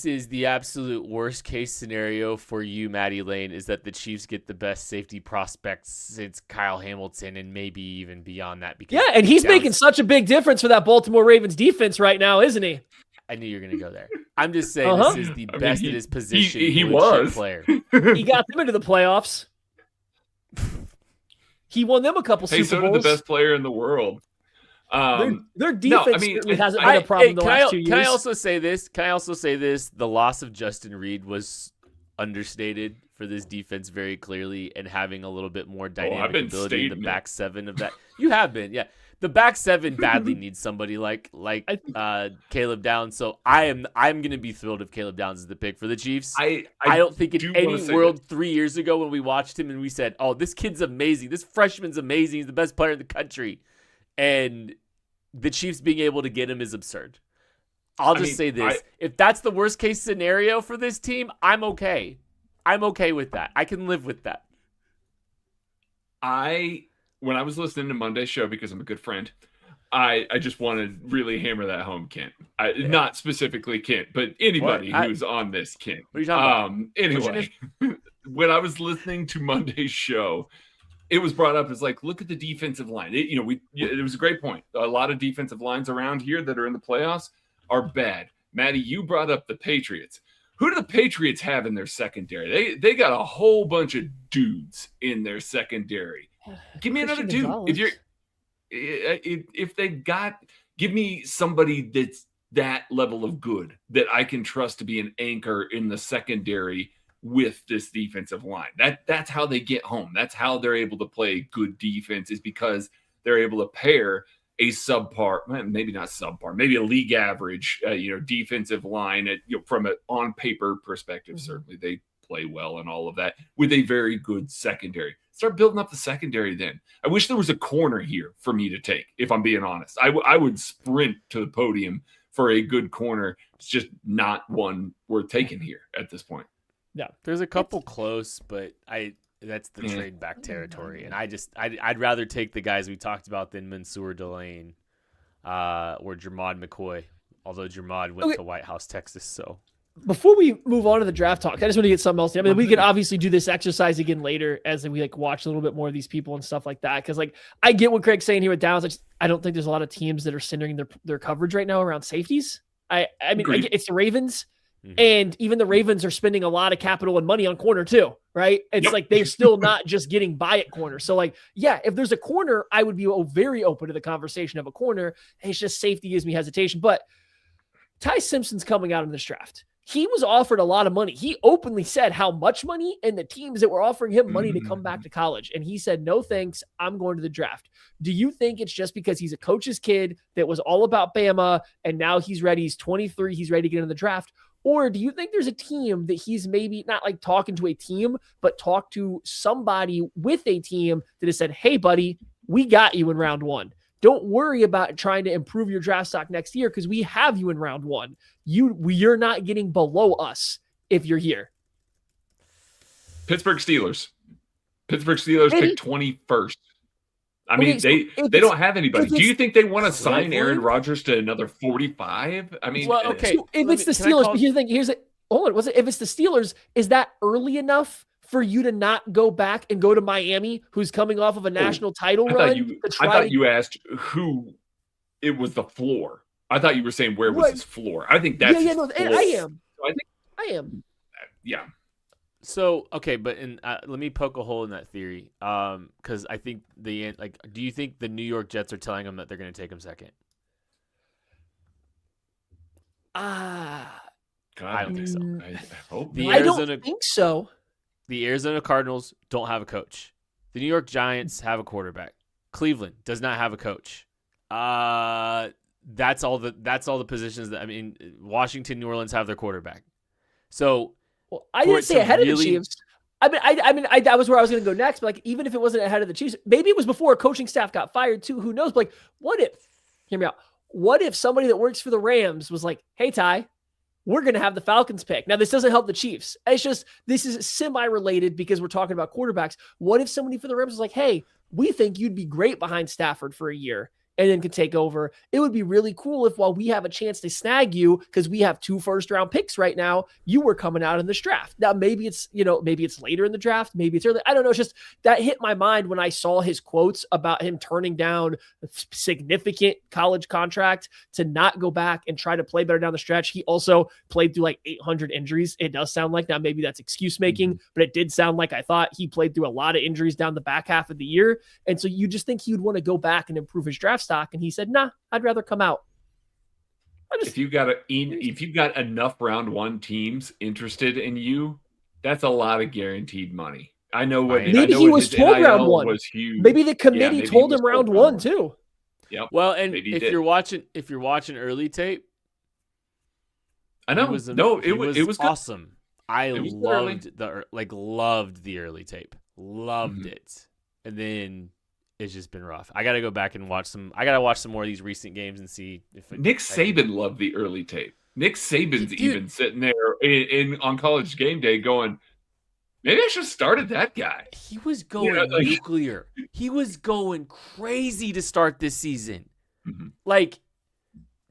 is the absolute worst case scenario for you, Matty Lane, is that the Chiefs get the best safety prospects since Kyle Hamilton and maybe even beyond that. Because Yeah, and he's making such a big difference for that Baltimore Ravens defense right now, isn't he? I knew you were going to go there. I'm just saying this is the best at his position. He was player. He got them into the playoffs. He won them a couple Super so Bowls. did the best player in the world. Their defense certainly hasn't been a problem the last 2 years. Can I also say this? The loss of Justin Reed was understated for this defense very clearly, and having a little bit more dynamic ability in the back seven of that. You have been, yeah. The back seven badly needs somebody like Caleb Downs. So I'm going to be thrilled if Caleb Downs is the pick for the Chiefs. I don't think in any world 3 years ago when we watched him and we said, "Oh, this kid's amazing. This freshman's amazing. He's the best player in the country," and the Chiefs being able to get him is absurd. I'll just say this: if that's the worst case scenario for this team, I'm okay. I'm okay with that. I can live with that. When I was listening to Monday's show, because I'm a good friend, I just want to really hammer that home, Kent. Not specifically Kent, but anybody who's on this, Kent. What are you talking about? Anyway, when I was listening to Monday's show, it was brought up as like, look at the defensive line. It was a great point. A lot of defensive lines around here that are in the playoffs are bad. Maddie, you brought up the Patriots. Who do the Patriots have in their secondary? They got a whole bunch of dudes in their secondary. Give me another dude. Give me somebody that's that level of good that I can trust to be an anchor in the secondary with this defensive line. That's how they get home. That's how they're able to play good defense, is because they're able to pair a subpar, maybe not subpar, maybe a league average, defensive line from an on paper perspective. Mm-hmm. Certainly they play well and all of that, with a very good secondary. Start building up the secondary then. I wish there was a corner here for me to take, if I'm being honest. I would sprint to the podium for a good corner. It's just not one worth taking here at this point. Yeah, there's a couple close, but that's the trade back territory. And I'd rather take the guys we talked about than Mansour Delane or Jermod McCoy, although Jermod went to White House, Texas, so. Before we move on to the draft talk, I just want to get something else. I mean, we could obviously do this exercise again later as we watch a little bit more of these people and stuff like that. Because I get what Craig's saying here with Downs. I don't think there's a lot of teams that are centering their coverage right now around safeties. I mean, it's the Ravens, and even the Ravens are spending a lot of capital and money on corner too, right? It's like they're still not just getting by at corner. So if there's a corner, I would be very open to the conversation of a corner. It's just safety gives me hesitation. But Ty Simpson's coming out in this draft. He was offered a lot of money. He openly said how much money, and the teams that were offering him money to come back to college. And he said, no, thanks. I'm going to the draft. Do you think it's just because he's a coach's kid that was all about Bama and now he's ready? He's 23. He's ready to get in the draft. Or do you think there's a team that he's maybe not talking to a team, but talk to somebody with a team that has said, hey, buddy, we got you in round one. Don't worry about trying to improve your draft stock next year because we have you in round one. You're not getting below us if you're here. Pittsburgh Steelers picked 21st. I mean, they don't have anybody. Do you think they want to sign Aaron Rodgers to another 45? I mean, well, okay. So if it's the Steelers, but if it's the Steelers, is that early enough for you to not go back and go to Miami, who's coming off of a national title run? I thought you asked who it was the floor. I thought you were saying where was his floor. I think that's I am. So I am. Yeah. So okay, but let me poke a hole in that theory, because I think do you think the New York Jets are telling them that they're going to take him second? God, I don't think so. I hope. I don't think so. The Arizona Cardinals don't have a coach. The New York Giants have a quarterback. Cleveland does not have a coach. that's all the positions that, I mean, Washington, New Orleans have their quarterback. So well, I didn't say ahead of the Chiefs. That was where I was going to go next. But like, even if it wasn't ahead of the Chiefs, maybe it was before a coaching staff got fired too. Who knows? But like, what if? Hear me out. What if somebody that works for the Rams was like, "Hey, Ty, we're going to have the Falcons pick." Now, this doesn't help the Chiefs. It's just this is semi-related because we're talking about quarterbacks. What if somebody for the Rams was like, "Hey, we think you'd be great behind Stafford for a year," and then could take over? It would be really cool if, while we have a chance to snag you because we have 2 first-round picks right now, you were coming out in this draft. Now, maybe it's later in the draft, maybe it's early. I don't know. It's just that hit my mind when I saw his quotes about him turning down a significant college contract to not go back and try to play better down the stretch. He also played through like 800 injuries. It does sound like, now maybe that's excuse making, but it did sound like I thought he played through a lot of injuries down the back half of the year. And so you just think he would want to go back and improve his draft stock, and he said, "Nah, I'd rather come out." If you've got enough round 1 teams interested in you, that's a lot of guaranteed money. I know what maybe he was told round 1 was huge. Maybe the committee told him round 1 too. Yep. Well, and if you're watching early tape, I know. It was awesome. I loved the early tape. Loved it. And then it's just been rough. I got to go back and watch some more of these recent games and see if Nick Saban loved the early tape. Nick Saban's even sitting there on College Game Day going, maybe I should have started that guy. He was going nuclear. He was going crazy to start this season. Mm-hmm. Like,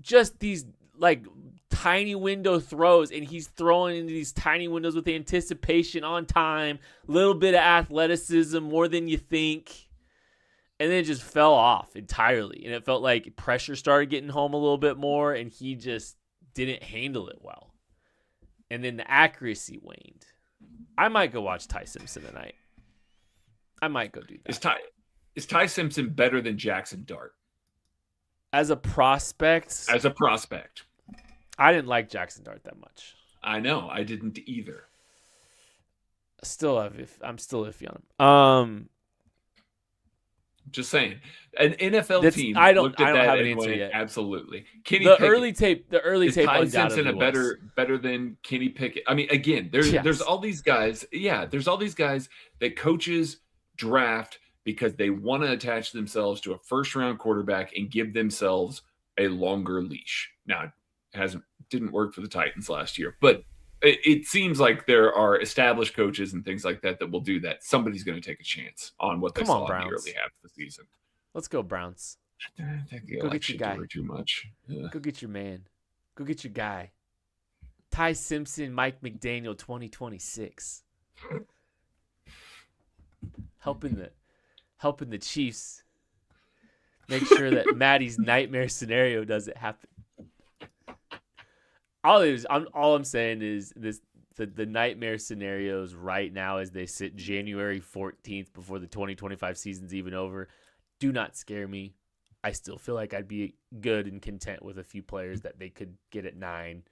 just these like tiny window throws, and he's throwing into these tiny windows with anticipation, on time, little bit of athleticism, more than you think. And then it just fell off entirely. And it felt like pressure started getting home a little bit more, and he just didn't handle it well. And then the accuracy waned. I might go watch Ty Simpson tonight. I might go do that. Is Ty Simpson better than Jackson Dart? As a prospect, I didn't like Jackson Dart that much. I know. I didn't either. I'm still iffy on him. Just saying, an NFL team. I don't have an answer yet. Absolutely, The early tape. Is Ty Simpson better than Kenny Pickett? I mean, again, there's all these guys. Yeah, there's all these guys that coaches draft because they want to attach themselves to a first-round quarterback and give themselves a longer leash. Now, it didn't work for the Titans last year, but it seems like there are established coaches and things like that will do that. Somebody's going to take a chance on what they saw in the early half of the season. Let's go, Browns. Go get your guy. Too much. Go get your man. Go get your guy. Ty Simpson, Mike McDaniel, 2026. Helping the Chiefs make sure that Maddie's nightmare scenario doesn't happen. All I'm saying is the nightmare scenarios right now, as they sit January 14th before the 2025 season's even over, do not scare me. I still feel like I'd be good and content with a few players that they could get at 9.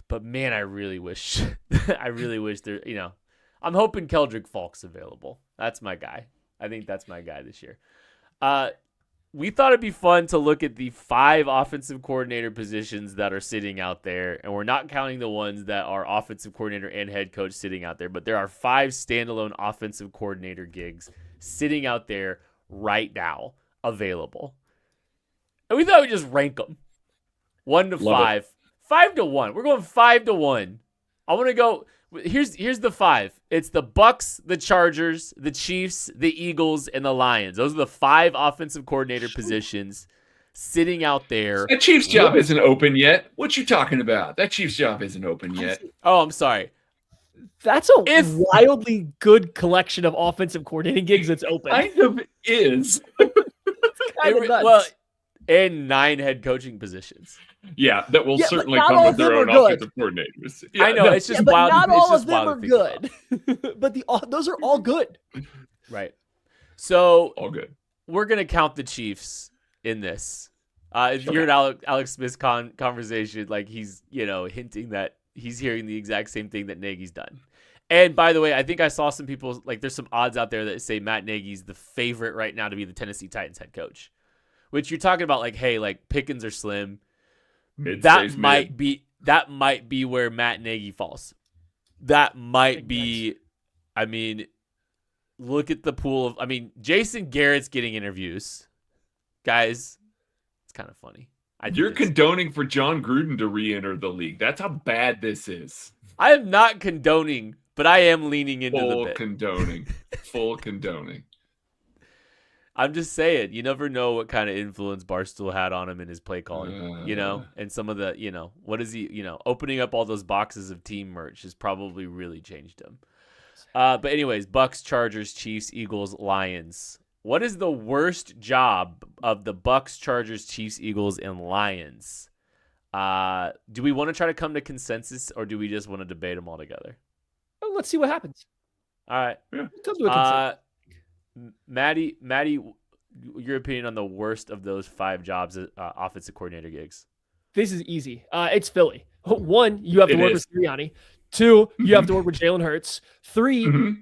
But man, I really wish there. I'm hoping Keldrick Falk's available. That's my guy. I think that's my guy this year. We thought it'd be fun to look at the 5 offensive coordinator positions that are sitting out there, and we're not counting the ones that are offensive coordinator and head coach sitting out there, but there are 5 standalone offensive coordinator gigs sitting out there right now available. And we thought we'd just rank them 1 to 5. 5 to 1. We're going 5 to 1. I want to go. Here's the 5. It's the Bucks, the Chargers, the Chiefs, the Eagles, and the Lions. Those are the 5 offensive coordinator positions sitting out there. That Chiefs job isn't open yet. What you talking about? That Chiefs job isn't open yet. Oh, I'm sorry. That's a wildly good collection of offensive coordinating gigs that's open. Kind of is. Kind of nuts. Well, and 9 head coaching positions. Yeah, that will certainly come with their own offensive coordinators. Yeah, I know, it's just but wild. Not all of them are good. But those are all good. Right. So all good. We're gonna count the Chiefs in this. If you heard Alex Smith's conversation, like he's hinting that he's hearing the exact same thing that Nagy's done. And by the way, I think I saw some people, like, there's some odds out there that say Matt Nagy's the favorite right now to be the Tennessee Titans head coach, which you're talking about, like, hey, like Pickens are slim. Mid That stays might mid. be where Matt Nagy falls. That might be. I mean, look at the pool of. I mean, Jason Garrett's getting interviews, guys. It's kind of funny. You're condoning for John Gruden to re-enter the league. That's how bad this is. I am not condoning, but I am leaning into the Full bit. condoning. Full condoning. I'm just saying, you never know what kind of influence Barstool had on him in his play calling, and some of the, what is he, opening up all those boxes of team merch has probably really changed him. But anyways, Bucks, Chargers, Chiefs, Eagles, Lions. What is the worst job of the Bucks, Chargers, Chiefs, Eagles, and Lions? Do we want to try to come to consensus, or do we just want to debate them all together? Well, let's see what happens. All right. Come to a consensus. Maddie, your opinion on the worst of those 5 jobs, offensive coordinator gigs? This is easy. It's Philly. 1, you have to It work is. with Sirianni. 2, you have to work with Jalen Hurts. 3,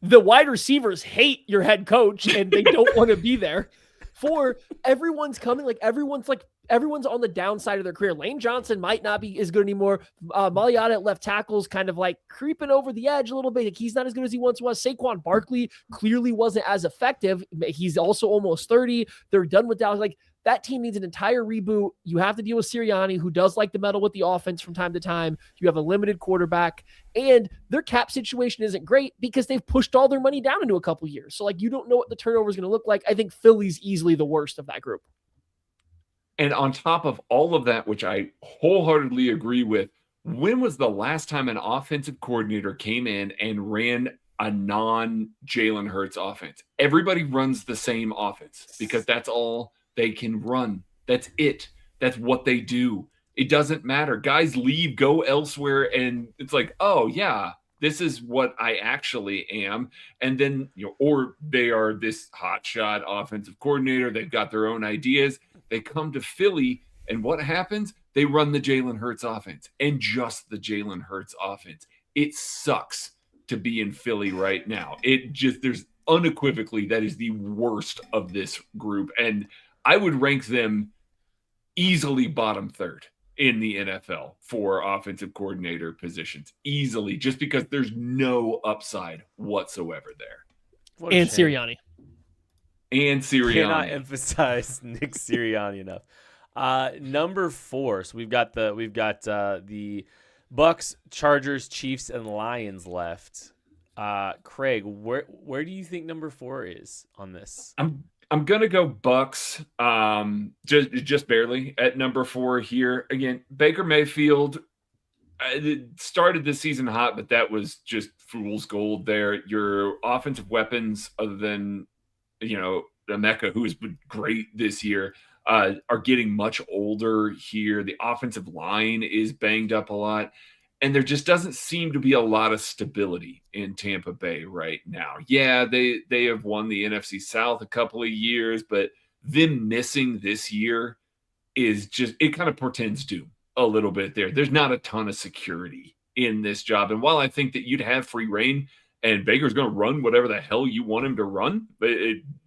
the wide receivers hate your head coach and they don't want to be there. 4, everyone's coming. Everyone's on the downside of their career. Lane Johnson might not be as good anymore. Mariota at left tackle's kind of like creeping over the edge a little bit. Like, he's not as good as he once was. Saquon Barkley clearly wasn't as effective. He's also almost 30. They're done with Dallas. Like, that team needs an entire reboot. You have to deal with Sirianni, who does like to meddle with the offense from time to time. You have a limited quarterback, and their cap situation isn't great because they've pushed all their money down into a couple years. So, you don't know what the turnover is going to look like. I think Philly's easily the worst of that group. And on top of all of that, which I wholeheartedly agree with, when was the last time an offensive coordinator came in and ran a non-Jalen Hurts offense? Everybody runs the same offense because that's all they can run. That's it. That's what they do. It doesn't matter. Guys leave, go elsewhere, and it's like, oh, yeah, this is what I actually am. And then, or they are this hotshot offensive coordinator. They've got their own ideas. They come to Philly, and what happens? They run the Jalen Hurts offense, and just the Jalen Hurts offense. It sucks to be in Philly right now. There's unequivocally, that is the worst of this group. And I would rank them easily bottom 3rd in the NFL for offensive coordinator positions. Easily, just because there's no upside whatsoever there. And Sirianni. Cannot emphasize Nick Sirianni enough. Number 4. So we've got the Bucks, Chargers, Chiefs, and Lions left. Craig, where do you think number 4 is on this? I'm gonna go Bucks, just barely at number 4 here. Again, Baker Mayfield started the season hot, but that was just fool's gold there. Your offensive weapons, other than Emeka, who has been great this year, are getting much older here. The offensive line is banged up a lot. And there just doesn't seem to be a lot of stability in Tampa Bay right now. Yeah, they have won the NFC South a couple of years, but them missing this year is just, it kind of portends doom a little bit there. There's not a ton of security in this job. And while I think that you'd have free reign and Baker's going to run whatever the hell you want him to run, but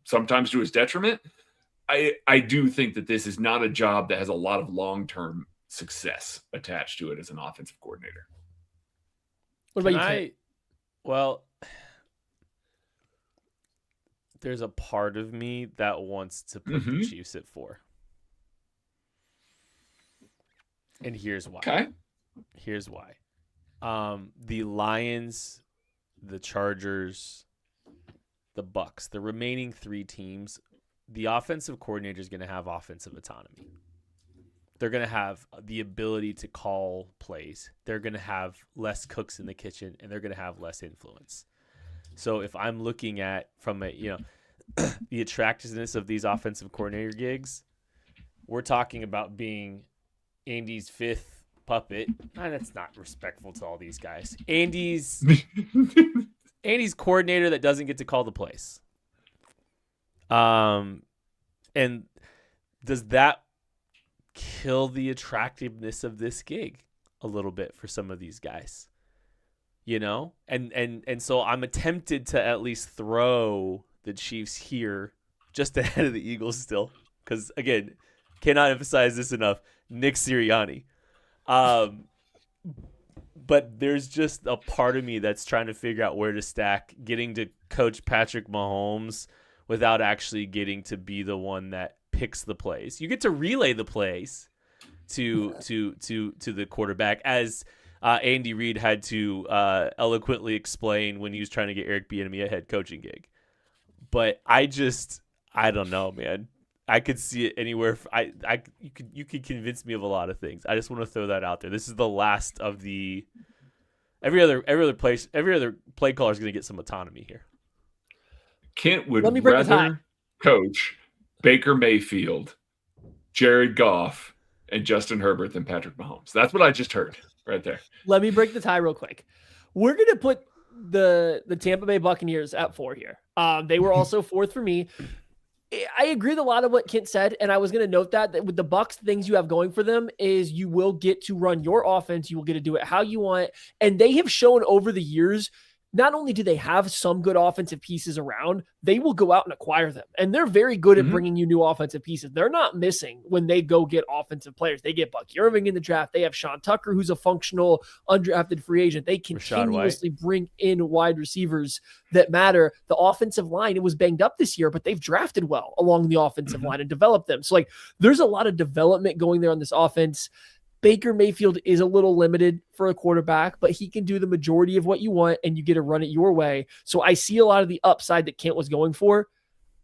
sometimes to his detriment, I do think that this is not a job that has a lot of long-term success attached to it as an offensive coordinator. What about you? Well, there's a part of me that wants to put the Chiefs at 4. And here's why. Okay. Here's why. The Lions, the Chargers, the Bucks, the remaining 3 teams, the offensive coordinator is going to have offensive autonomy. They're going to have the ability to call plays. They're going to have less cooks in the kitchen, and they're going to have less influence. So if I'm looking at from a, the attractiveness of these offensive coordinator gigs, we're talking about being Andy's 5th puppet. That's not respectful to all these guys. Andy's coordinator that doesn't get to call the plays. And does that kill the attractiveness of this gig a little bit for some of these guys? And so I'm tempted to at least throw the Chiefs here just ahead of the Eagles still. because again, cannot emphasize this enough. Nick Sirianni. But there's just a part of me that's trying to figure out where to stack getting to coach Patrick Mahomes without actually getting to be the one that picks the plays. You get to relay the plays to the quarterback, as Andy Reid had to eloquently explain when he was trying to get Eric Bieniemy a head coaching gig. But I don't know, man. I could see it anywhere. You could convince me of a lot of things. I just want to throw that out there. This is the last of the every other play caller is going to get some autonomy here. Kent would rather coach Baker Mayfield, Jared Goff, and Justin Herbert than Patrick Mahomes. That's what I just heard right there. Let me break the tie real quick. We're going to put the Tampa Bay Buccaneers at 4 here. They were also 4th for me. I agree with a lot of what Kent said, and I was going to note that with the Bucs, things you have going for them is you will get to run your offense. You will get to do it how you want, and they have shown over the years, not only do they have some good offensive pieces around, they will go out and acquire them, and they're very good at bringing you new offensive pieces. They're not missing when they go get offensive players. They get Buck Irving in the draft. They have Sean Tucker, who's a functional undrafted free agent. They continuously bring in wide receivers that matter. The offensive line, it was banged up this year, but they've drafted well along the offensive line and developed them. So there's a lot of development going there on this offense. Baker Mayfield is a little limited for a quarterback, but he can do the majority of what you want, and you get to run it your way. So I see a lot of the upside that Kent was going for.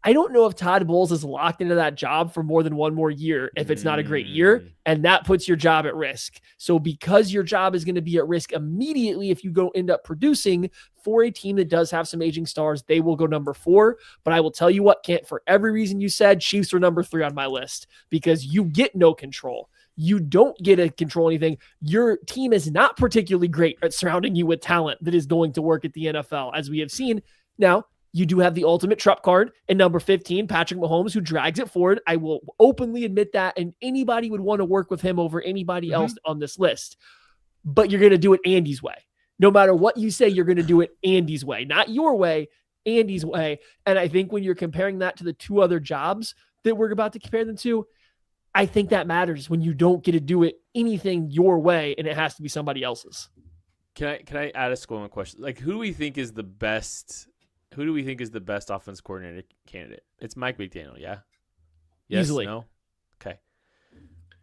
I don't know if Todd Bowles is locked into that job for more than one more year if it's not a great year, and that puts your job at risk. So because your job is going to be at risk immediately if you go end up producing for a team that does have some aging stars, they will go number 4. But I will tell you what, Kent, for every reason you said, Chiefs are number 3 on my list because you get no control. You don't get to control anything. Your team is not particularly great at surrounding you with talent that is going to work at the NFL, as we have seen. Now, you do have the ultimate trump card in number 15, Patrick Mahomes, who drags it forward. I will openly admit that, and anybody would want to work with him over anybody else on this list. But you're going to do it Andy's way. No matter what you say, you're going to do it Andy's way. Not your way, Andy's way. And I think when you're comparing that to the 2 other jobs that we're about to compare them to, I think that matters when you don't get to do it anything your way and it has to be somebody else's. Can I add a scoring question? Who do we think is the best offense coordinator candidate? It's Mike McDaniel, yeah? Yes, easily. No? Okay.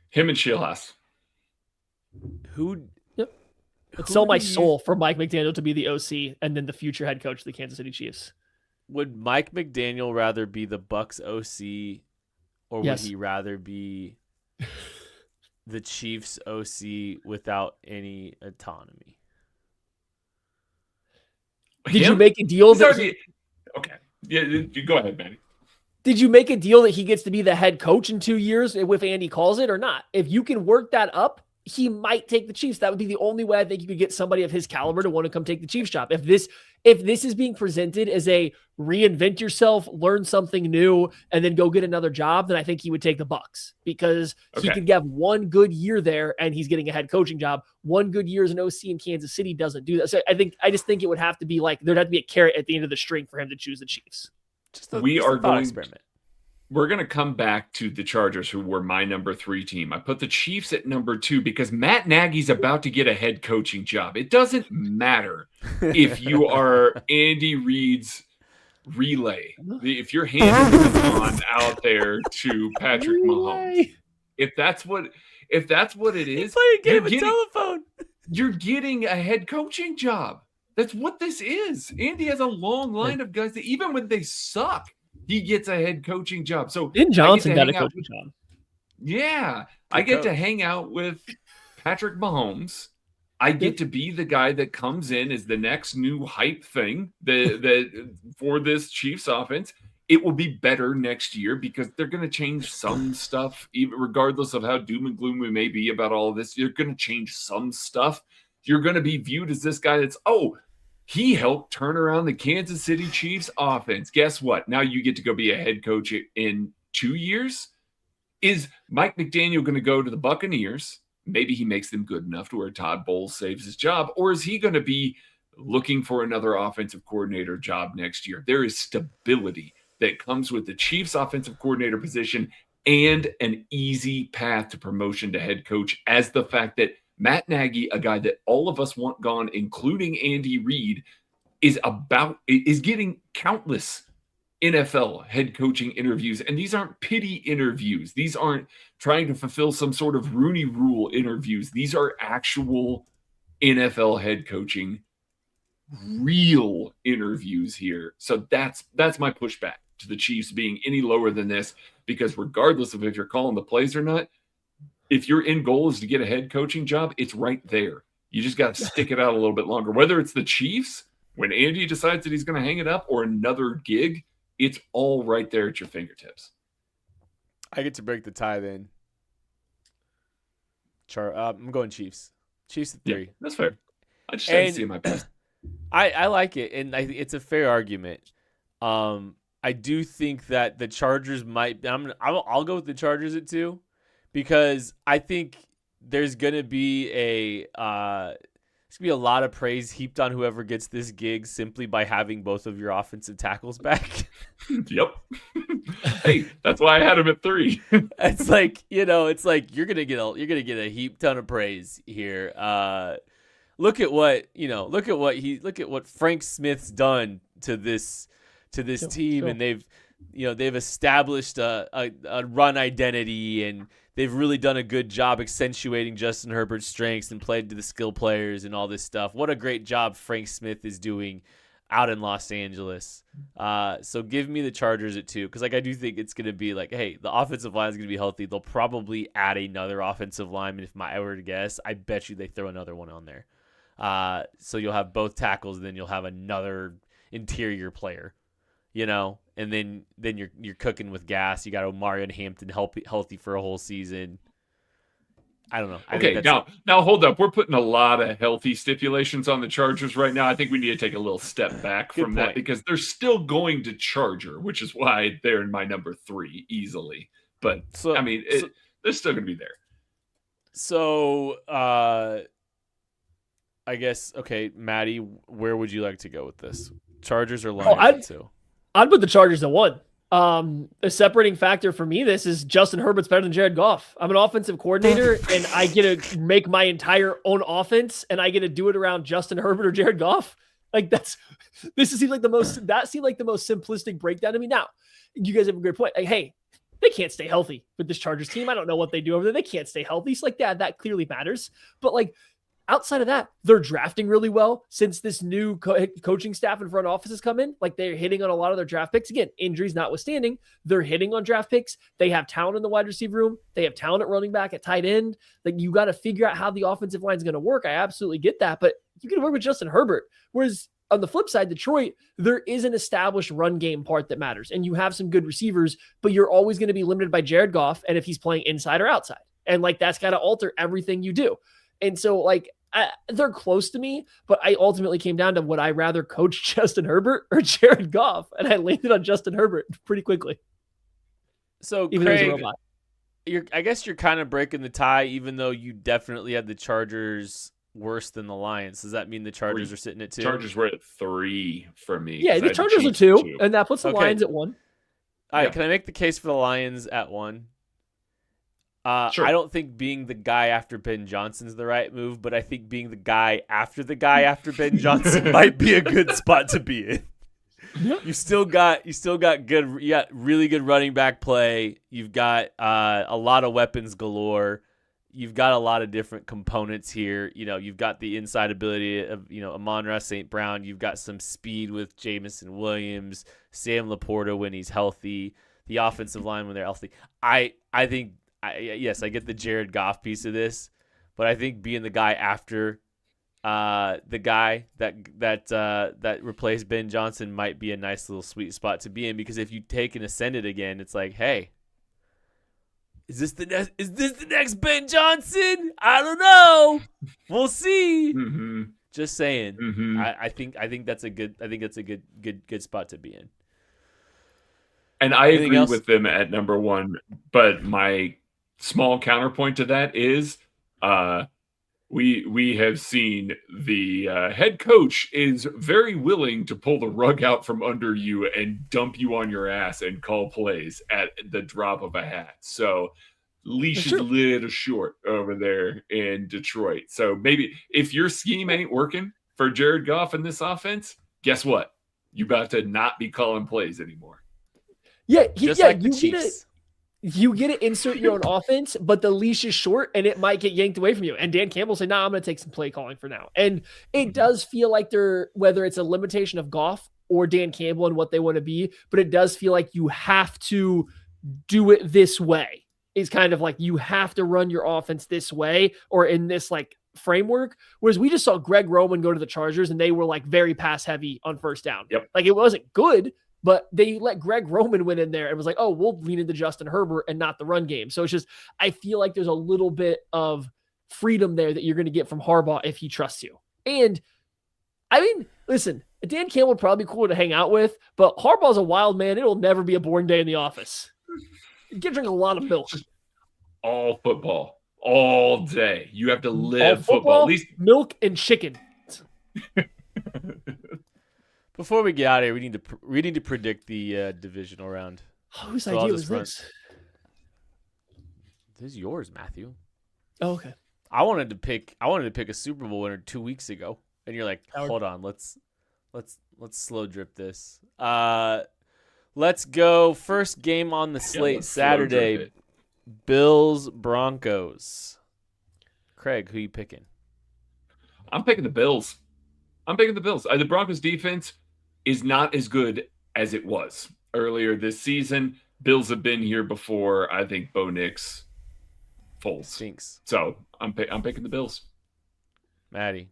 Him and Shieldhouse. I'd sell my soul for Mike McDaniel to be the OC and then the future head coach of the Kansas City Chiefs. Would Mike McDaniel rather be the Bucs OC, or would he rather be the Chiefs OC without any autonomy? Did you make a deal okay. Yeah, you go ahead, Manny. Did you make a deal that he gets to be the head coach in 2 years if Andy calls it or not? If you can work that up, he might take the Chiefs. That would be the only way I think you could get somebody of his caliber to want to come take the Chiefs job. If this is being presented as a reinvent yourself, learn something new, and then go get another job, then I think he would take the Bucs because he could have one good year there and he's getting a head coaching job. One good year as an OC in Kansas City doesn't do that. So I just think it would have to be there'd have to be a carrot at the end of the string for him to choose the Chiefs. We're going to come back to the Chargers, who were my number 3 team. I put the Chiefs at number 2 because Matt Nagy's about to get a head coaching job. It doesn't matter if you are Andy Reid's relay. If you're handing the baton out there to Patrick Mahomes, if that's what it is, play a game of telephone. You're getting a head coaching job. That's what this is. Andy has a long line of guys that even when they suck, he gets a head coaching job. So Ben Johnson got a coaching job. Yeah. I get to hang out with Patrick Mahomes. I get to be the guy that comes in as the next new hype thing that for this Chiefs offense. It will be better next year because they're going to change some stuff, even regardless of how doom and gloom we may be about all of this. You're going to change some stuff. You're going to be viewed as this guy that's, he helped turn around the Kansas City Chiefs offense. Guess what? Now you get to go be a head coach in 2 years. Is Mike McDaniel going to go to the Buccaneers? Maybe he makes them good enough to where Todd Bowles saves his job. Or is he going to be looking for another offensive coordinator job next year? There is stability that comes with the Chiefs offensive coordinator position and an easy path to promotion to head coach, as the fact that Matt Nagy, a guy that all of us want gone, including Andy Reid, is getting countless NFL head coaching interviews. And these aren't pity interviews. These aren't trying to fulfill some sort of Rooney Rule interviews. These are actual NFL head coaching, real interviews here. So that's my pushback to the Chiefs being any lower than this, because regardless of if you're calling the plays or not, if your end goal is to get a head coaching job, it's right there. You just got to stick it out a little bit longer. Whether it's the Chiefs, when Andy decides that he's going to hang it up, or another gig, it's all right there at your fingertips. I get to break the tie then. I'm going Chiefs. Chiefs at 3. Yeah, that's fair. I just had to see my best. I like it, and it's a fair argument. I do think that the Chargers might. I'll go with the Chargers at 2, because I think there's gonna be a lot of praise heaped on whoever gets this gig simply by having both of your offensive tackles back. Yep. Hey, that's why I had him at 3. It's like, you're gonna get a heap ton of praise here. Look at what Frank Smith's done to this team, and they've established a run identity, and they've really done a good job accentuating Justin Herbert's strengths and played to the skill players and all this stuff. What a great job Frank Smith is doing out in Los Angeles. So give me the Chargers at 2, because I do think it's going to be hey, the offensive line is going to be healthy. They'll probably add another offensive lineman. If I were to guess, I bet you they throw another one on there. So you'll have both tackles, and then you'll have another interior player, and then you're cooking with gas. You got Omari and Hampton healthy for a whole season. I don't know. Okay, now hold up. We're putting a lot of healthy stipulations on the Chargers right now. I think we need to take a little step back from that, because they're still going to Charger, which is why they're in my number 3 easily. But they're still going to be there. So I guess, okay, Maddie, where would you like to go with this? Chargers or Lions? I'd put the Chargers at 1. A separating factor for me, this is Justin Herbert's better than Jared Goff. I'm an offensive coordinator, and I get to make my entire own offense, and I get to do it around Justin Herbert or Jared Goff. Seemed like the most simplistic breakdown to me. Now, you guys have a great point. Hey, they can't stay healthy with this Chargers team. I don't know what they do over there. They can't stay healthy. It's that clearly matters. But outside of that, they're drafting really well since this new coaching staff and front office has come in. They're hitting on a lot of their draft picks. Again, injuries notwithstanding, they're hitting on draft picks. They have talent in the wide receiver room. They have talent at running back, at tight end. You got to figure out how the offensive line is going to work. I absolutely get that, but you can work with Justin Herbert. Whereas on the flip side, Detroit, there is an established run game part that matters, and you have some good receivers, but you're always going to be limited by Jared Goff, and if he's playing inside or outside, and that's got to alter everything you do. And so they're close to me, but I ultimately came down to, would I rather coach Justin Herbert or Jared Goff? And I landed on Justin Herbert pretty quickly. So even Craig, though he's a robot. I guess you're kind of breaking the tie, even though you definitely had the Chargers worse than the Lions. Does that mean the Chargers are sitting at 2? Chargers were at 3 for me. Yeah, the Chargers are 2, and that puts the Lions at 1. All right, can I make the case for the Lions at 1? Sure. I don't think being the guy after Ben Johnson is the right move, but I think being the guy after Ben Johnson might be a good spot to be in. Yep. You still got really good running back play. You've got a lot of weapons galore. You've got a lot of different components here. You've got the inside ability of Amon-Ra St. Brown. You've got some speed with Jamison Williams, Sam Laporta when he's healthy, the offensive line when they're healthy. I think. Yes, I get the Jared Goff piece of this, but I think being the guy after the guy that replaced Ben Johnson might be a nice little sweet spot to be in, because if you take and ascend it again, it's hey, is this the next Ben Johnson? I don't know. We'll see. Mm-hmm. Just saying. Mm-hmm. I think that's a good spot to be in. And I Anything agree else? with them at number 1, but my small counterpoint to that is we have seen the head coach is very willing to pull the rug out from under you and dump you on your ass and call plays at the drop of a hat. So leash is a little short over there in Detroit. So maybe if your scheme ain't working for Jared Goff in this offense, guess what? You about to not be calling plays anymore. Yeah, Just like the Chiefs. You get to insert your own offense, but the leash is short and it might get yanked away from you. And Dan Campbell said, I'm going to take some play calling for now. And it does feel like whether it's a limitation of Goff or Dan Campbell and what they want to be, but it does feel like you have to do it this way. It's kind of like you have to run your offense this way or in this like framework. Whereas we just saw Greg Roman go to the Chargers and they were like very pass heavy on first down. Yep. Like it wasn't good, but they let Greg Roman win in there and was like, oh, we'll lean into Justin Herbert and not the run game. So it's just, I feel like there's a little bit of freedom there that you're going to get from Harbaugh if he trusts you. And I mean, listen, Dan Campbell would probably be cool to hang out with, but Harbaugh's a wild man. It'll never be a boring day in the office. You can drink a lot of milk. All football, all day. You have to live football. At least milk and chicken. Before we get out of here, we need to predict the divisional round. Whose idea was this? This is yours, Matthew. Oh, okay. I wanted to pick a Super Bowl winner 2 weeks ago, and you're like, hold on, let's slow drip this. Let's go. First game on the slate Saturday. Bills Broncos. Craig, who you picking? I'm picking the Bills. The Broncos defense is not as good as it was earlier this season. Bills have been here before. I think Bo Nix falls. Stinks. So I'm picking the Bills. Maddie.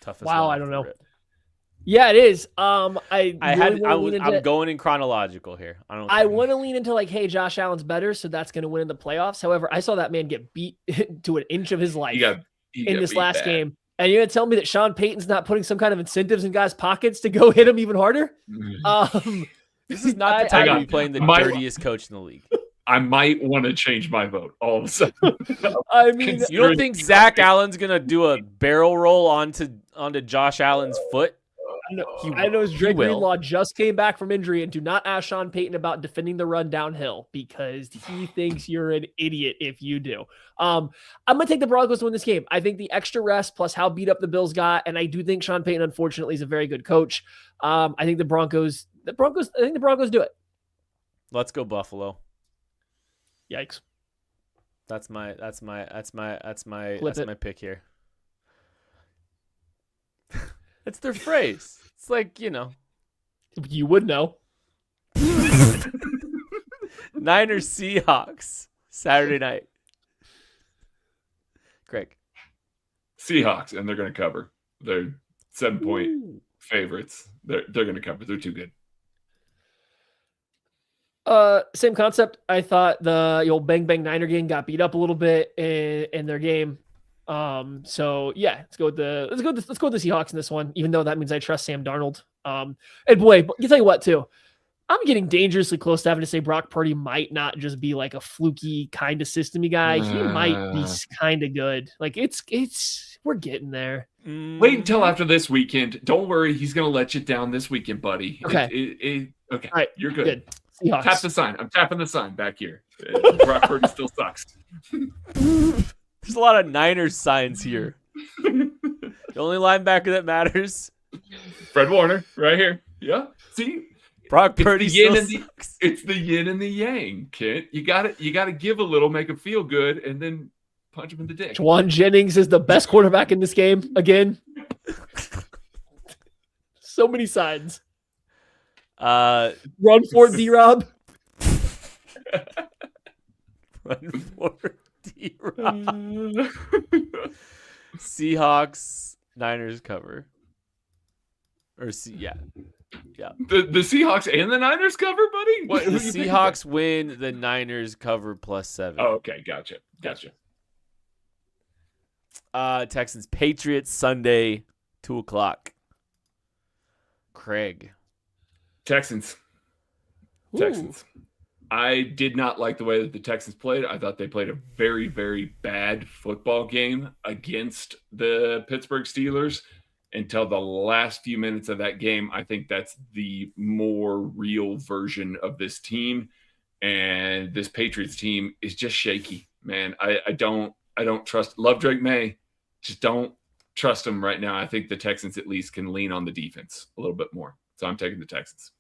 Toughest wow, one I don't know. it. Yeah, it is. I'm going in chronological here. I want to lean into like, hey, Josh Allen's better, so that's going to win in the playoffs. However, I saw that man get beat to an inch of his life in this last game. And you're going to tell me that Sean Payton's not putting some kind of incentives in guys' pockets to go hit him even harder? This is not the time to be playing the dirtiest coach in the league. I might want to change my vote all of a sudden. I mean, you don't think Zach Allen's going to do a barrel roll onto Josh Allen's foot? I know Drake Greenlaw just came back from injury, and do not ask Sean Payton about defending the run downhill because he thinks you're an idiot if you do. I'm going to take the Broncos to win this game. I think the extra rest plus how beat up the Bills got, and I do think Sean Payton, unfortunately, is a very good coach. I think the Broncos do it. Let's go Buffalo. Yikes. That's my pick here. That's their phrase. It's like, you would know. Niners Seahawks Saturday night. Craig. Seahawks, and they're going to cover. They're 7-point favorites. They're going to cover. They're too good. Same concept. I thought the old Bang Bang Niner game got beat up a little bit in their game. So yeah, let's go with the Seahawks in this one, even though that means I trust Sam Darnold. And boy, you tell you what too, I'm getting dangerously close to having to say Brock Purdy might not just be like a fluky kind of systemy guy. He might be kind of good. Like we're getting there. Wait until after this weekend. Don't worry. He's going to let you down this weekend, buddy. Okay. Okay. All right. You're good. Seahawks. Tap the sign. I'm tapping the sign back here. Brock Purdy still sucks. There's a lot of Niners signs here. The only linebacker that matters. Fred Warner, right here. Yeah. See? Brock Purdy still sucks. It's the yin and the yang, Kent. You got to give a little, make him feel good, and then punch him in the dick. Juwan Jennings is the best quarterback in this game again. So many signs. Run for it, D-Rob. Run for it, D-Rob. Seahawks, Niners cover. Yeah. The Seahawks and the Niners cover, buddy? What, the Seahawks win, the Niners cover +7. Oh, okay. Gotcha. Texans, Patriots, Sunday, 2:00. Craig. Texans. I did not like the way that the Texans played. I thought they played a very, very bad football game against the Pittsburgh Steelers until the last few minutes of that game. I think that's the more real version of this team. And this Patriots team is just shaky, man. I don't trust. Love Drake May. Just don't trust him right now. I think the Texans at least can lean on the defense a little bit more. So I'm taking the Texans.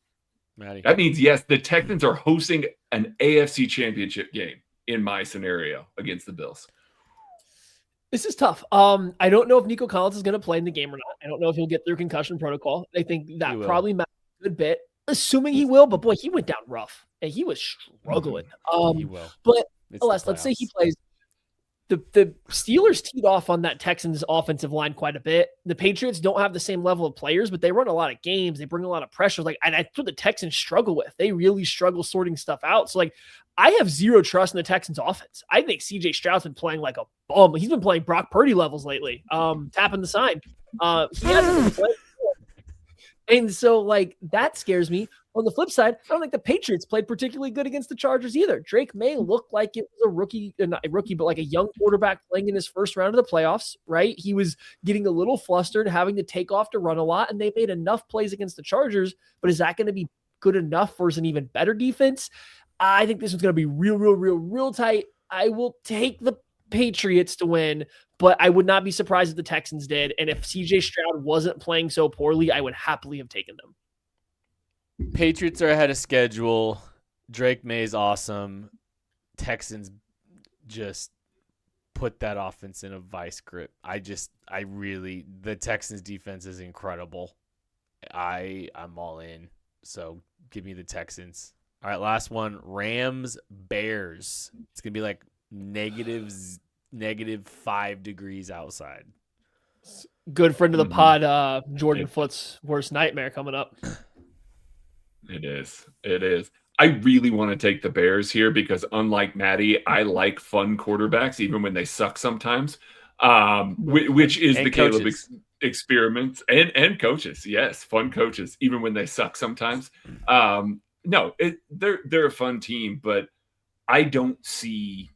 Maddie. That means, yes, the Texans are hosting an AFC championship game in my scenario against the Bills. This is tough. I don't know if Nico Collins is going to play in the game or not. I don't know if he'll get through concussion protocol. I think that probably matters a good bit, assuming he will. But boy, he went down rough and he was struggling. He will. But alas, let's say he plays. The Steelers teed off on that Texans offensive line quite a bit. The Patriots don't have the same level of players, but they run a lot of games. They bring a lot of pressure. And that's what the Texans struggle with. They really struggle sorting stuff out. So, I have zero trust in the Texans offense. I think CJ Stroud's been playing like a bum. He's been playing Brock Purdy levels lately, tapping the sign. He hasn't been playing. And so, that scares me. On the flip side, I don't think the Patriots played particularly good against the Chargers either. Drake May looked like it was a rookie, not a rookie, but like a young quarterback playing in his first round of the playoffs, right? He was getting a little flustered, having to take off to run a lot, and they made enough plays against the Chargers. But is that going to be good enough versus an even better defense? I think this one's going to be real tight. I will take the Patriots to win, but I would not be surprised if the Texans did. And if CJ Stroud wasn't playing so poorly, I would happily have taken them. Patriots are ahead of schedule. Drake May's awesome. Texans just put that offense in a vice grip. The Texans defense is incredible. I'm all in. So give me the Texans. All right, last one. Rams, Bears. It's going to be like negative 5 degrees outside. Good friend of the pod, Jordan Foot's worst nightmare coming up. It is. I really want to take the Bears here because, unlike Maddie, I like fun quarterbacks even when they suck sometimes, which is the Caleb experiment and coaches. Yes, fun coaches even when they suck sometimes. They're a fun team, but I don't see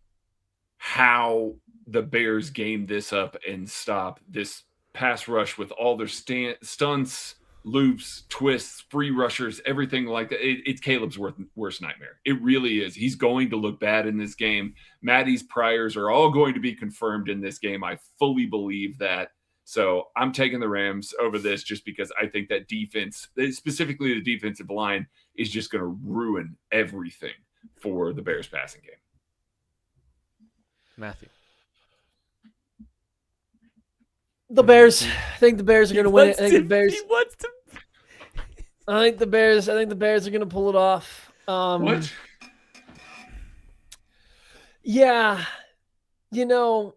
how the Bears game this up and stop this pass rush with all their stunts, loops, twists, free rushers, everything like that. It's Caleb's worst nightmare. It really is. He's going to look bad in this game. Maddie's priors are all going to be confirmed in this game. I fully believe that. So I'm taking the Rams over this just because I think that defense, specifically the defensive line, is just going to ruin everything for the Bears passing game. Matthew. The Bears. I think the Bears are going to win it. I think the Bears are going to pull it off. What? Yeah. I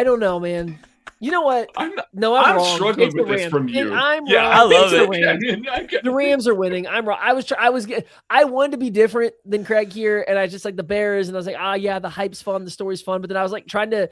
don't know, man. You know what? I'm wrong. struggling It's with the this Rams. from you. I'm yeah, wrong. I love it. The Rams are winning. I'm wrong. I wanted to be different than Craig here, and I just like the Bears, and I was like, the hype's fun, the story's fun, but then I was like trying to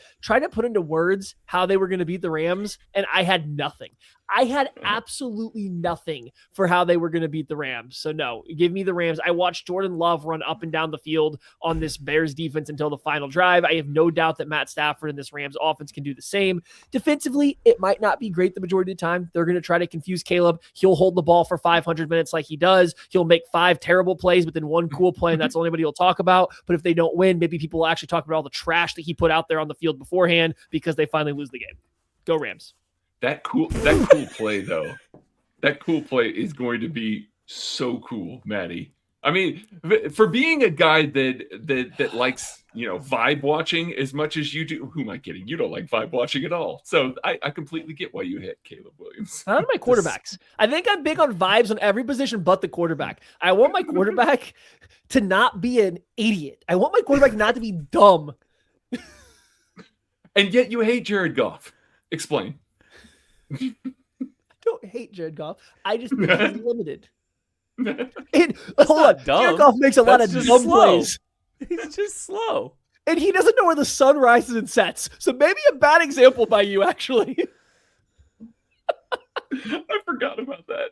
put into words how they were going to beat the Rams, and I had nothing. I had absolutely nothing for how they were going to beat the Rams. So no, give me the Rams. I watched Jordan Love run up and down the field on this Bears defense until the final drive. I have no doubt that Matt Stafford and this Rams offense can do the same. Defensively, it might not be great the majority of the time. They're going to try to confuse Caleb. He'll hold the ball for 500 minutes like he does. He'll make 5 terrible plays, but then one cool play, and that's all anybody will talk about. But if they don't win, maybe people will actually talk about all the trash that he put out there on the field beforehand because they finally lose the game. Go Rams. That cool play, though. That cool play is going to be so cool, Maddie. I mean, for being a guy that likes, vibe watching as much as you do. Who am I kidding? You don't like vibe watching at all. So I completely get why you hit Caleb Williams. Not on my quarterbacks. I think I'm big on vibes on every position but the quarterback. I want my quarterback to not be an idiot. I want my quarterback not to be dumb. And yet you hate Jared Goff. Explain. I don't hate Jared Goff. I just think he's limited. Hold on. Jared Goff makes a lot of dumb plays. He's just slow. And he doesn't know where the sun rises and sets. So maybe a bad example by you, actually. I forgot about that.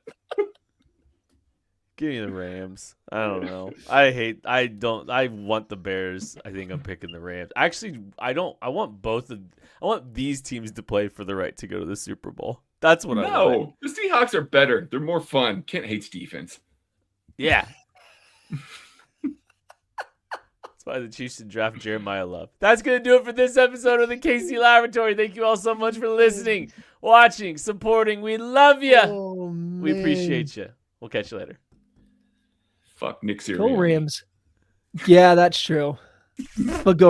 Give me the Rams. I don't know. I want the Bears. I think I'm picking the Rams. Actually, I don't. I want I want these teams to play for the right to go to the Super Bowl. That's what I want. No, the Seahawks are better. They're more fun. Kent hates defense. Yeah. That's why the Chiefs should draft Jeremiah Love. That's going to do it for this episode of the KC Laboratory. Thank you all so much for listening, watching, supporting. We love you. Oh, We man. appreciate you. We'll catch you later. Fuck Nick Sirianni. Go Rams. Yeah, that's true. But go